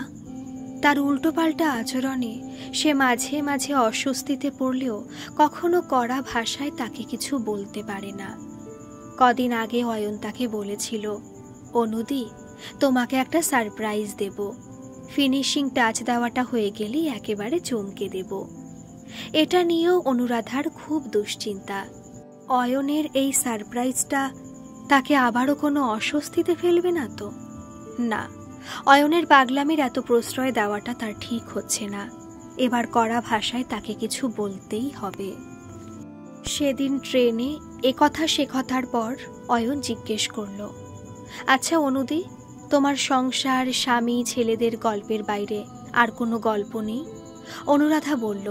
তার উল্টোপাল্টা আচরণে সে মাঝে মাঝে অস্বস্তিতে পড়লেও কখনো কড়া ভাষায় তাকে কিছু বলতে পারে না। কদিন আগে অয়ন তাকে বলেছিল, অনুদি, তোমাকে একটা সারপ্রাইজ দেব, ফিনিশিং টাচ দেওয়াটা হয়ে গেলেই একেবারে চমকে দেব। এটা নিয়েও অনুরাধার খুব দুশ্চিন্তা। অয়নের এই সারপ্রাইজটা তাকে আবারও কোনো অস্বস্তিতে ফেলবে না তো? না, অয়নের পাগলামির এত প্রশ্রয় দেওয়াটা তার ঠিক হচ্ছে না। এবার কড়া ভাষায় তাকে কিছু বলতেই হবে। সেদিন ট্রেনে একথা সে কথার পর অয়ন জিজ্ঞেস করল, আচ্ছা অনুদি, তোমার সংসার, স্বামী, ছেলেদের গল্পের বাইরে আর কোনো গল্প নেই? অনুরাধা বলল,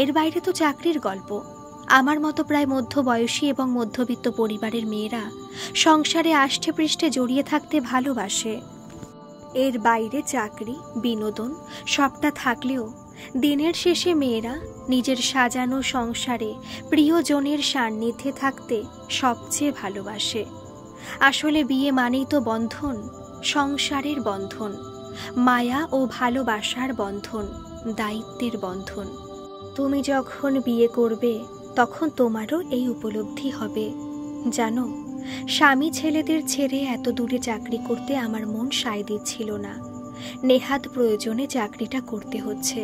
এর বাইরে তো চাকরির গল্প। আমার মতো প্রায় মধ্যবয়সী এবং মধ্যবিত্ত পরিবারের মেয়েরা সংসারে আষ্টে পৃষ্ঠে জড়িয়ে থাকতে ভালোবাসে। এর বাইরে চাকরি, বিনোদন সবটা থাকলেও দিনের শেষে মেয়েরা নিজের সাজানো সংসারে প্রিয়জনের সান্নিধ্যে থাকতে সবচেয়ে ভালোবাসে। আসলে বিয়ে মানেই তো বন্ধন, সংসারের বন্ধন, মায়া ও ভালোবাসার বন্ধন, দায়িত্বের বন্ধন। তুমি যখন বিয়ে করবে তখন তোমারও এই উপলব্ধি হবে, জানো, স্বামী ছেলেদের ছেড়ে এত দূরে চাকরি করতে আমার মন সায় দিচ্ছিল না। নেহাত প্রয়োজনে চাকরিটা করতে হচ্ছে।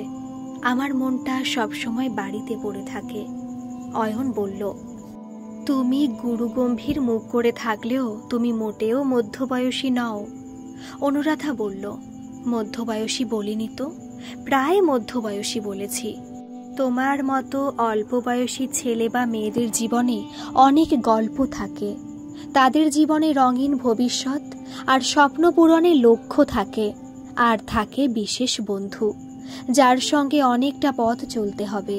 আমার মনটা সবসময় বাড়িতে পড়ে থাকে। অয়ন বলল, তুমি গুরুগম্ভীর মুখ করে থাকলেও তুমি মোটেও মধ্যবয়সী নও। অনুরাধা বলল, মধ্যবয়সী বলিনি তো, প্রায় মধ্যবয়সী বলেছি। তোমার মতো অল্প বয়সী ছেলে বা মেয়েদের জীবনে অনেক গল্প থাকে, তাদের জীবনে রঙিন ভবিষ্যৎ আর স্বপ্ন পূরণের লক্ষ্য থাকে, আর থাকে বিশেষ বন্ধু যার সঙ্গে অনেকটা পথ চলতে হবে।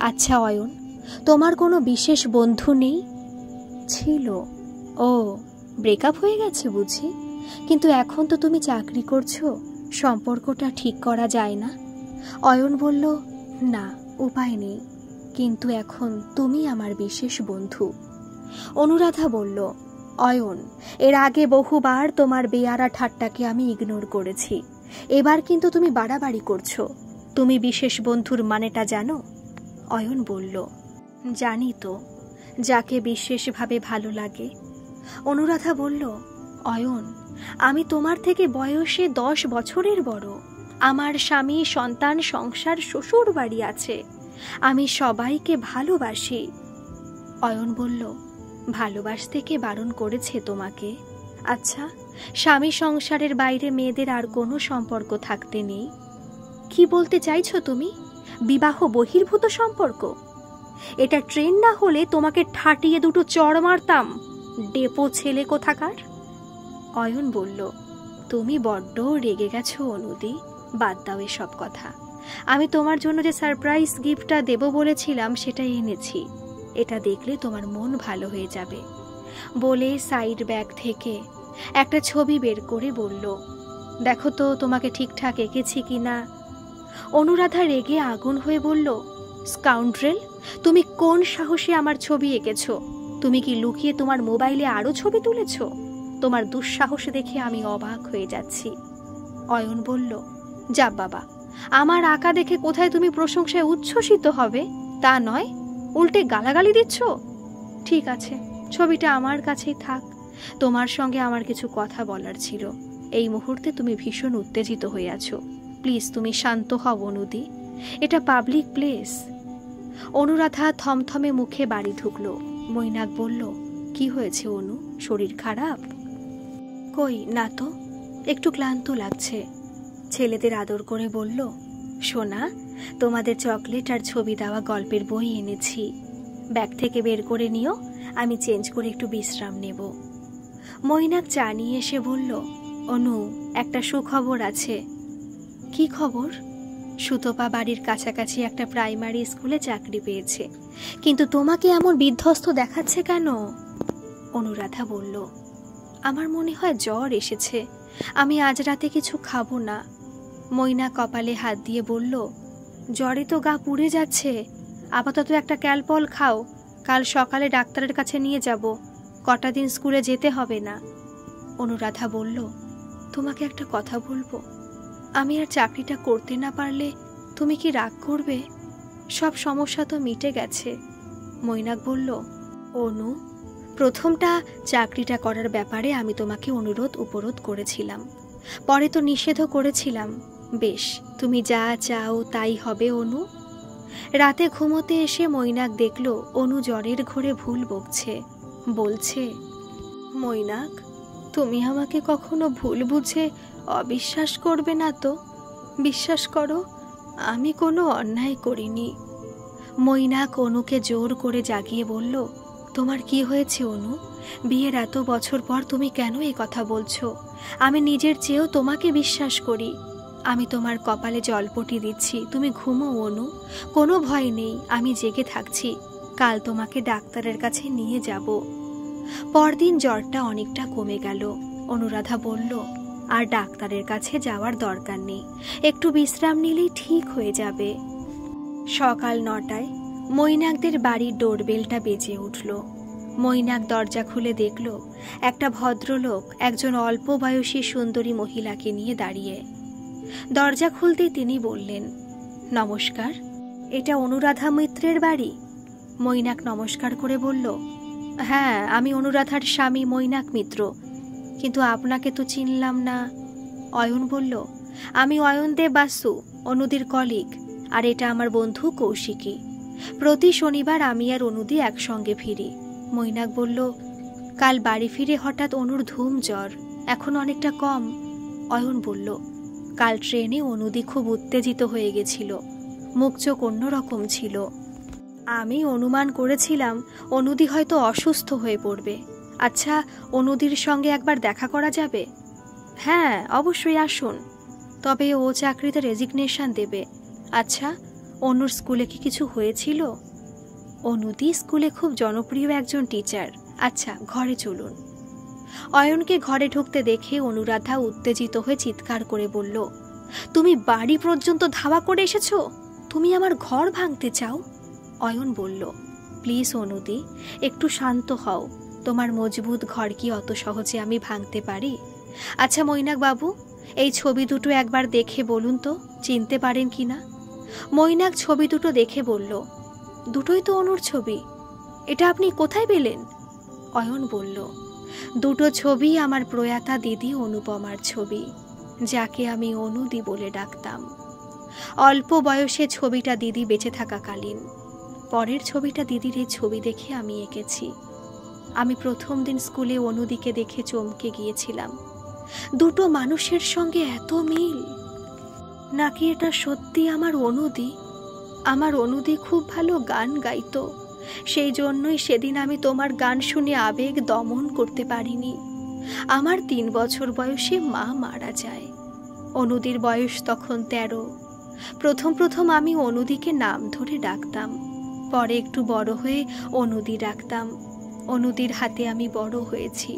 আচ্ছা অয়ন, তোমার কোনো বিশেষ বন্ধু নেই? ছিল। ও, ব্রেকআপ হয়ে গেছে বুঝি? কিন্তু এখন তো তুমি চাকরি করছো, সম্পর্কটা ঠিক করা যায় না? অয়ন বলল, না, উপায় নেই, কিন্তু এখন তুমি আমার বিশেষ বন্ধু। অনুরাধা বলল, অয়ন, এর আগে বহুবার তোমার বেয়ারা ঠাট্টাকে আমি ইগনোর করেছি, এবার কিন্তু তুমি বাড়াবাড়ি করছো। তুমি বিশেষ বন্ধুর মানেটা জানো? অয়ন বলল, জানি তো, যাকে বিশেষভাবে ভালো লাগে। অনুরাধা বলল, অয়ন, আমি তোমার থেকে বয়সে 10 বছরের বড়। আমার স্বামী, সন্তান, সংসার, শ্বশুর বাড়ি আছে। আমি সবাইকে ভালোবাসি। অয়ন বলল, ভালোবাসতে কে বারণ করেছে তোমাকে? আচ্ছা, স্বামী সংসারের বাইরে মেয়েদের আর কোনো সম্পর্ক থাকতে নেই? কি বলতে চাইছো তুমি? বিবাহ বহির্ভূত সম্পর্ক? এটা ট্রেন না হলে তোমাকে ঠাটিয়ে দুটো চড় মারতাম, ডেপো ছেলে কোথাকার। অয়ন বলল, তুমি বড্ড রেগে গেছো অনুদি, বাদ দাও এসব কথা। আমি তোমার জন্য যে সারপ্রাইজ গিফটটা দেব বলেছিলাম সেটাই এনেছি, এটা দেখলে তোমার মন ভালো হয়ে যাবে। বলে সাইড ব্যাগ থেকে একটা ছবি বের করে বলল, দেখো তো তোমাকে ঠিকঠাক এঁকেছি কিনা। অনুরাধা রেগে আগুন হয়ে বলল, স্কাউন্ড্রেল, তুমি কোন সাহসে আমার ছবি এঁকেছো? তুমি কি লুকিয়ে তোমার মোবাইলে আরো ছবি তুলেছো? তোমার দুঃসাহস দেখে আমি অবাক হয়ে যাচ্ছি। অয়ন বলল, যা বাবা, আমার আঁকা দেখে কোথায় তুমি প্রশংসায় উচ্ছ্বসিত হবে তা নয়, উল্টে গালাগালি দিচ্ছ। ঠিক আছে, ছবিটা আমার কাছেই থাক। তোমার সঙ্গে আমার কিছু কথা বলার ছিল। এই মুহূর্তে তুমি ভীষণ উত্তেজিত হয়ে আছো, প্লিজ তুমি শান্ত হও অনুদি, এটা পাবলিক প্লেস। অনুরাধা থমথমে মুখে বাড়ি ঢুকল। মৈনাক বলল, কি হয়েছে অনু, শরীর খারাপ? কই না তো, একটু ক্লান্ত লাগছে। ছেলেদের আদর করে বলল, সোনা, তোমাদের চকলেট আর ছবি দেওয়া গল্পের বই এনেছি, ব্যাগ থেকে বের করে নিও, আমি চেঞ্জ করে একটু বিশ্রাম নেব। মৈনাক চা নিয়ে এসে বলল, অনু, একটা সুখবর আছে। কি খবর? সুতপা বাড়ির কাছাকাছি একটা প্রাইমারি স্কুলে চাকরি পেয়েছে, কিন্তু তোমাকে এমন বিধ্বস্ত দেখাচ্ছে কেন? অনুরাধা বলল, আমার মনে হয় জ্বর এসেছে, আমি আজ রাতে কিছু খাবো না। মৈনা কপালে হাত দিয়ে বলল, জ্বরে তো গা পুড়ে যাচ্ছে, আপাতত একটা ক্যালপল খাও, কাল সকালে ডাক্তারের কাছে নিয়ে যাব, কটা দিন স্কুলে যেতে হবে না। অনুরাধা বলল, তোমাকে একটা কথা বলবো, আমি আর চাকরিটা করতে না পারলে তুমি কি রাগ করবে? সব সমস্যা তো মিটে গেছে। মৈনাক বলল, অনু, প্রথমটা চাকরিটা করার ব্যাপারে আমি তোমাকে অনুরোধ উপরোধ করেছিলাম, পরে তো নিষেধও করেছিলাম। বেশ, তুমি যা চাও তাই হবে অনু। রাতে ঘুমোতে এসে মৈনাক দেখল অনু জ্বরের ঘোরে ভুল বকছে। বলছে, মৈনাক, তুমি আমাকে কখনো ভুল বুঝে অবিশ্বাস করবে না তো? বিশ্বাস করো, আমি কোনো অন্যায় করিনি। মৈনাক অনুকে জোর করে জাগিয়ে বলল, তোমার কি হয়েছে অনু? বিয়ের এত বছর পর তুমি কেন এই কথা বলছো? আমি নিজের চেয়েও তোমাকে বিশ্বাস করি। আমি তোমার কপালে জলপটি দিচ্ছি, তুমি ঘুমো অনু, কোনো ভয় নেই, আমি জেগে থাকছি, কাল তোমাকে ডাক্তারের কাছে নিয়ে যাব। পরদিন জ্বরটা অনেকটা কমে গেল। অনুরাধা বলল, আর ডাক্তারের কাছে যাওয়ার দরকার নেই, একটু বিশ্রাম নিলেই ঠিক হয়ে যাবে। সকাল 9টায় মৈনাকদের বাড়ির ডোরবেলটা বেজে উঠল। মৈনাক দরজা খুলে দেখল একটা ভদ্রলোক একজন অল্প বয়সী সুন্দরী মহিলাকে নিয়ে দাঁড়িয়ে। দরজা খুলতেই তিনি বললেন, নমস্কার, এটা অনুরাধা মিত্রের বাড়ি? মৈনাক নমস্কার করে বলল, হ্যাঁ, আমি অনুরাধার স্বামী মৈনাক মিত্র, কিন্তু আপনাকে তো চিনলাম না। অয়ন বলল, আমি অয়নদেব বাসু, অনুদির কলিগ, আর এটা আমার বন্ধু কৌশিকী। প্রতি শনিবার আমি আর অনুদি একসঙ্গে ফিরি। মৈনাক বলল, কাল বাড়ি ফিরে হঠাৎ অনুর ধুম জ্বর, এখন অনেকটা কম। অয়ন বলল, কাল ট্রেনে অনুদি খুব উত্তেজিত হয়ে গেছিল, মুখ চোখ অন্যরকম ছিল। আমি অনুমান করেছিলাম অনুদি হয়তো অসুস্থ হয়ে পড়বে। আচ্ছা, অনুদির সঙ্গে একবার দেখা করা যাবে? হ্যাঁ, অবশ্যই আসুন, তবে ও চাকরিতে রেজিগনেশন দেবে। আচ্ছা, অনুর স্কুলে কি কিছু হয়েছিল? অনুদি স্কুলে খুব জনপ্রিয় একজন টিচার। আচ্ছা, ঘরে চলুন। অয়নকে ঘরে ঢুকতে দেখে অনুরাধা উত্তেজিত হয়ে চিৎকার করে বলল, তুমি বাড়ি পর্যন্ত ধাওয়া করে এসেছো? তুমি আমার ঘর ভাঙতে চাও? অয়ন বলল, প্লিজ অনুদি, একটু শান্ত হও। তোমার মজবুত ঘর কি অত সহজে আমি ভাঙতে পারি? আচ্ছা মৈনাক বাবু, এই ছবি দুটো একবার দেখে বলুন তো চিনতে পারেন কিনা। মৈনাক ছবি দুটো দেখে বলল, দুটোই তো অনুর ছবি, এটা আপনি কোথায় পেলেন? অয়ন বলল, দুটো ছবি আমার প্রয়াতা দিদি অনুপমার ছবি, যাকে আমি অনুদি বলে ডাকতাম। অল্প বয়সে ছবিটা দিদি বেঁচে থাকাকালীন, পরের ছবিটা দিদির এই ছবি দেখে আমি এঁকেছি। আমি প্রথম দিন স্কুলে অনুদিকে দেখে চমকে গিয়েছিলাম। দুটো মানুষের সঙ্গে এত মিল! নাকি এটা সত্যি আমার অনুদি? আমার অনুদি খুব ভালো গান গাইতো, সেই জন্যই সেদিন আমি তোমার গান শুনে আবেগ দমন করতে পারিনি। আমার 3 বছর বয়সে মা মারা যায়। অনুদির বয়স তখন 13। প্রথম আমি অনুদিকে নাম ধরে ডাকতাম, পরে একটু বড় হয়ে অনুদি ডাকতাম। অনুদির হাতে আমি বড় হয়েছি।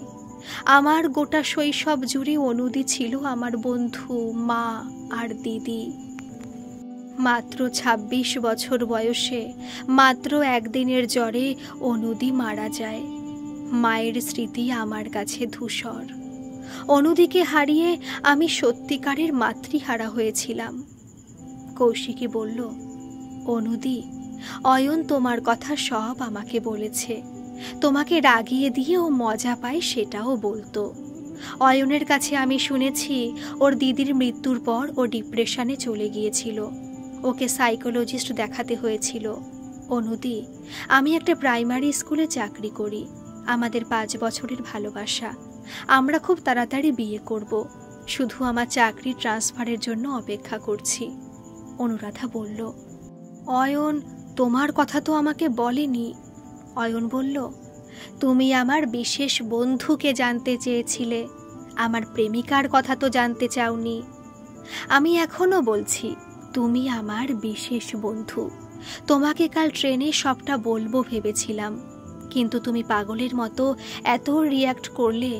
আমার গোটা শৈশব জুড়ে অনুদি ছিল আমার বন্ধু, মা আর দিদি। মাত্র 26 বছর বয়সে, মাত্র একদিনের জ্বরে অনুদি মারা যায়। মায়ের স্মৃতি আমার কাছে ধূসর। অনুদিকে হারিয়ে আমি সত্যিকারের মাতৃহারা হয়েছিলাম। কৌশিকী বলল, অনুদি, অয়ন তোমার কথা সব আমাকে বলেছে। তোমাকে রাগিয়ে দিয়ে ও মজা পায় সেটাও বলতো। অয়নের কাছে আমি শুনেছি ওর দিদির মৃত্যুর পর ও ডিপ্রেশনে চলে গিয়েছিল, ওকে সাইকোলজিস্ট দেখাতে হয়েছিল। অনুদি, আমি একটা প্রাইমারি স্কুলে চাকরি করি। আমাদের 5 বছরের ভালোবাসা। আমরা খুব তাড়াতাড়ি বিয়ে করব, শুধু আমার চাকরি ট্রান্সফারের জন্য অপেক্ষা করছি। অনুরাধা বলল, অয়ন তোমার কথা তো আমাকে বলেনি। অয়ন বলল, তুমি আমার বিশেষ বন্ধুকে জানতে চেয়েছিলে, আমার প্রেমিকার কথা তো জানতে চাওনি। আমি এখনো বলছি, তুমি আমার বিশেষ বন্ধু। তোমাকে কাল ট্রেনে সবটা বলবো ভেবেছিলাম, কিন্তু তুমি পাগলের মতো এত রিয়্যাক্ট করলে,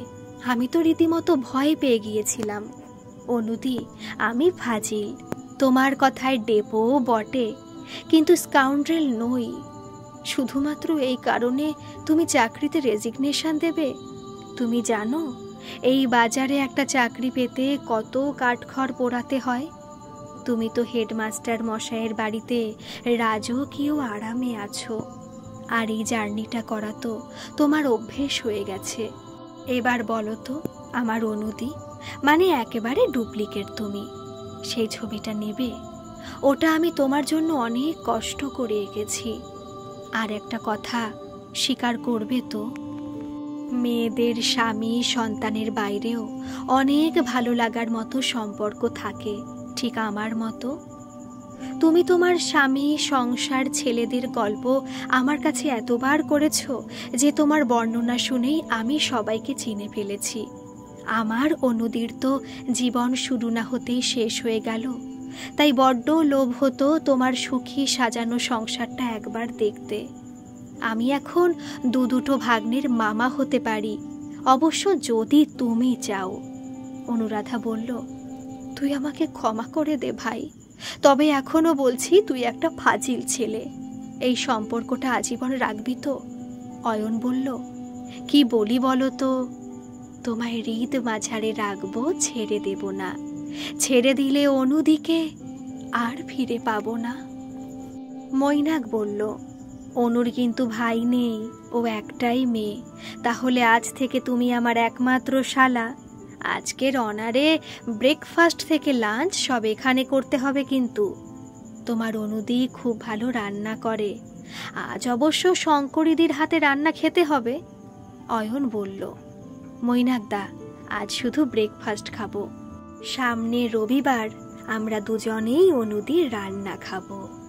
আমি তো রীতিমতো ভয় পেয়ে গিয়েছিলাম। অনুদি, আমি ফাজিল, তোমার কথায় ডেপো বটে, কিন্তু স্কাউন্ড্রেল নই। শুধুমাত্র এই কারণে তুমি চাকরিতে রেজিগনেশন দেবে? তুমি জানো এই বাজারে একটা চাকরি পেতে কত কাঠখড় পোড়াতে হয়? তুমি তো হেডমাস্টার মশাইয়ের বাড়িতে রাজকীয় আরামে আছো, আর এই জার্নিটা করা তো তোমার অভ্যেস হয়ে গেছে। এবার বলো তো, আমার অনুদি, মানে একেবারে ডুপ্লিকেট তুমি, সেই ছবিটা নেবে? ওটা আমি তোমার জন্য অনেক কষ্ট করে এঁকেছি। আর একটা কথা স্বীকার করবে তো, মেয়েদের স্বামী সন্তানের বাইরেও অনেক ভালো লাগার মতো সম্পর্ক থাকে, ঠিক আমার মতো। তুমি তোমার স্বামী, সংসার, ছেলেদের গল্প আমার কাছে এতবার করেছো যে তোমার বর্ণনা শুনেই আমি সবাইকে চিনে ফেলেছি। আমার অনুদির তো জীবন শুরু না হতেই শেষ হয়ে গেল, তাই বড্ড লোভ হতো তোমার সুখী সাজানো সংসারটা একবার দেখতে। আমি এখন দুটো ভাগ্নের মামা হতে পারি, অবশ্য যদি তুমি চাও। অনুরাধা বলল, তুই আমাকে ক্ষমা করে দে ভাই, তবে এখনো বলছি তুই একটা ফাজিল ছেলে। এই সম্পর্কটা আজীবন রাখবি তো? অয়ন বলল, কি বলি বলো তো, তোমায় হৃদ মাঝারে রাখবো, ছেড়ে দেব না। ছেড়ে দিলে অনুদিকে আর ফিরে পাবো না। মৈনাক বলল, অনুর কিন্তু ভাই নেই, ও একটাই মেয়ে। তাহলে আজ থেকে তুমি আমার একমাত্র শালা। আজকের অনারে ব্রেকফাস্ট থেকে লাঞ্চ সব এখানে করতে হবে কিন্তু। তোমার অনুদি খুব ভালো রান্না করে, আজ অবশ্য শঙ্করীদির হাতে রান্না খেতে হবে। অয়ন বলল, মৈনাক দা, আজ শুধু ব্রেকফাস্ট খাবো, সামনে রবিবার আমরা দুজনেই অনুদির রান্না খাবো।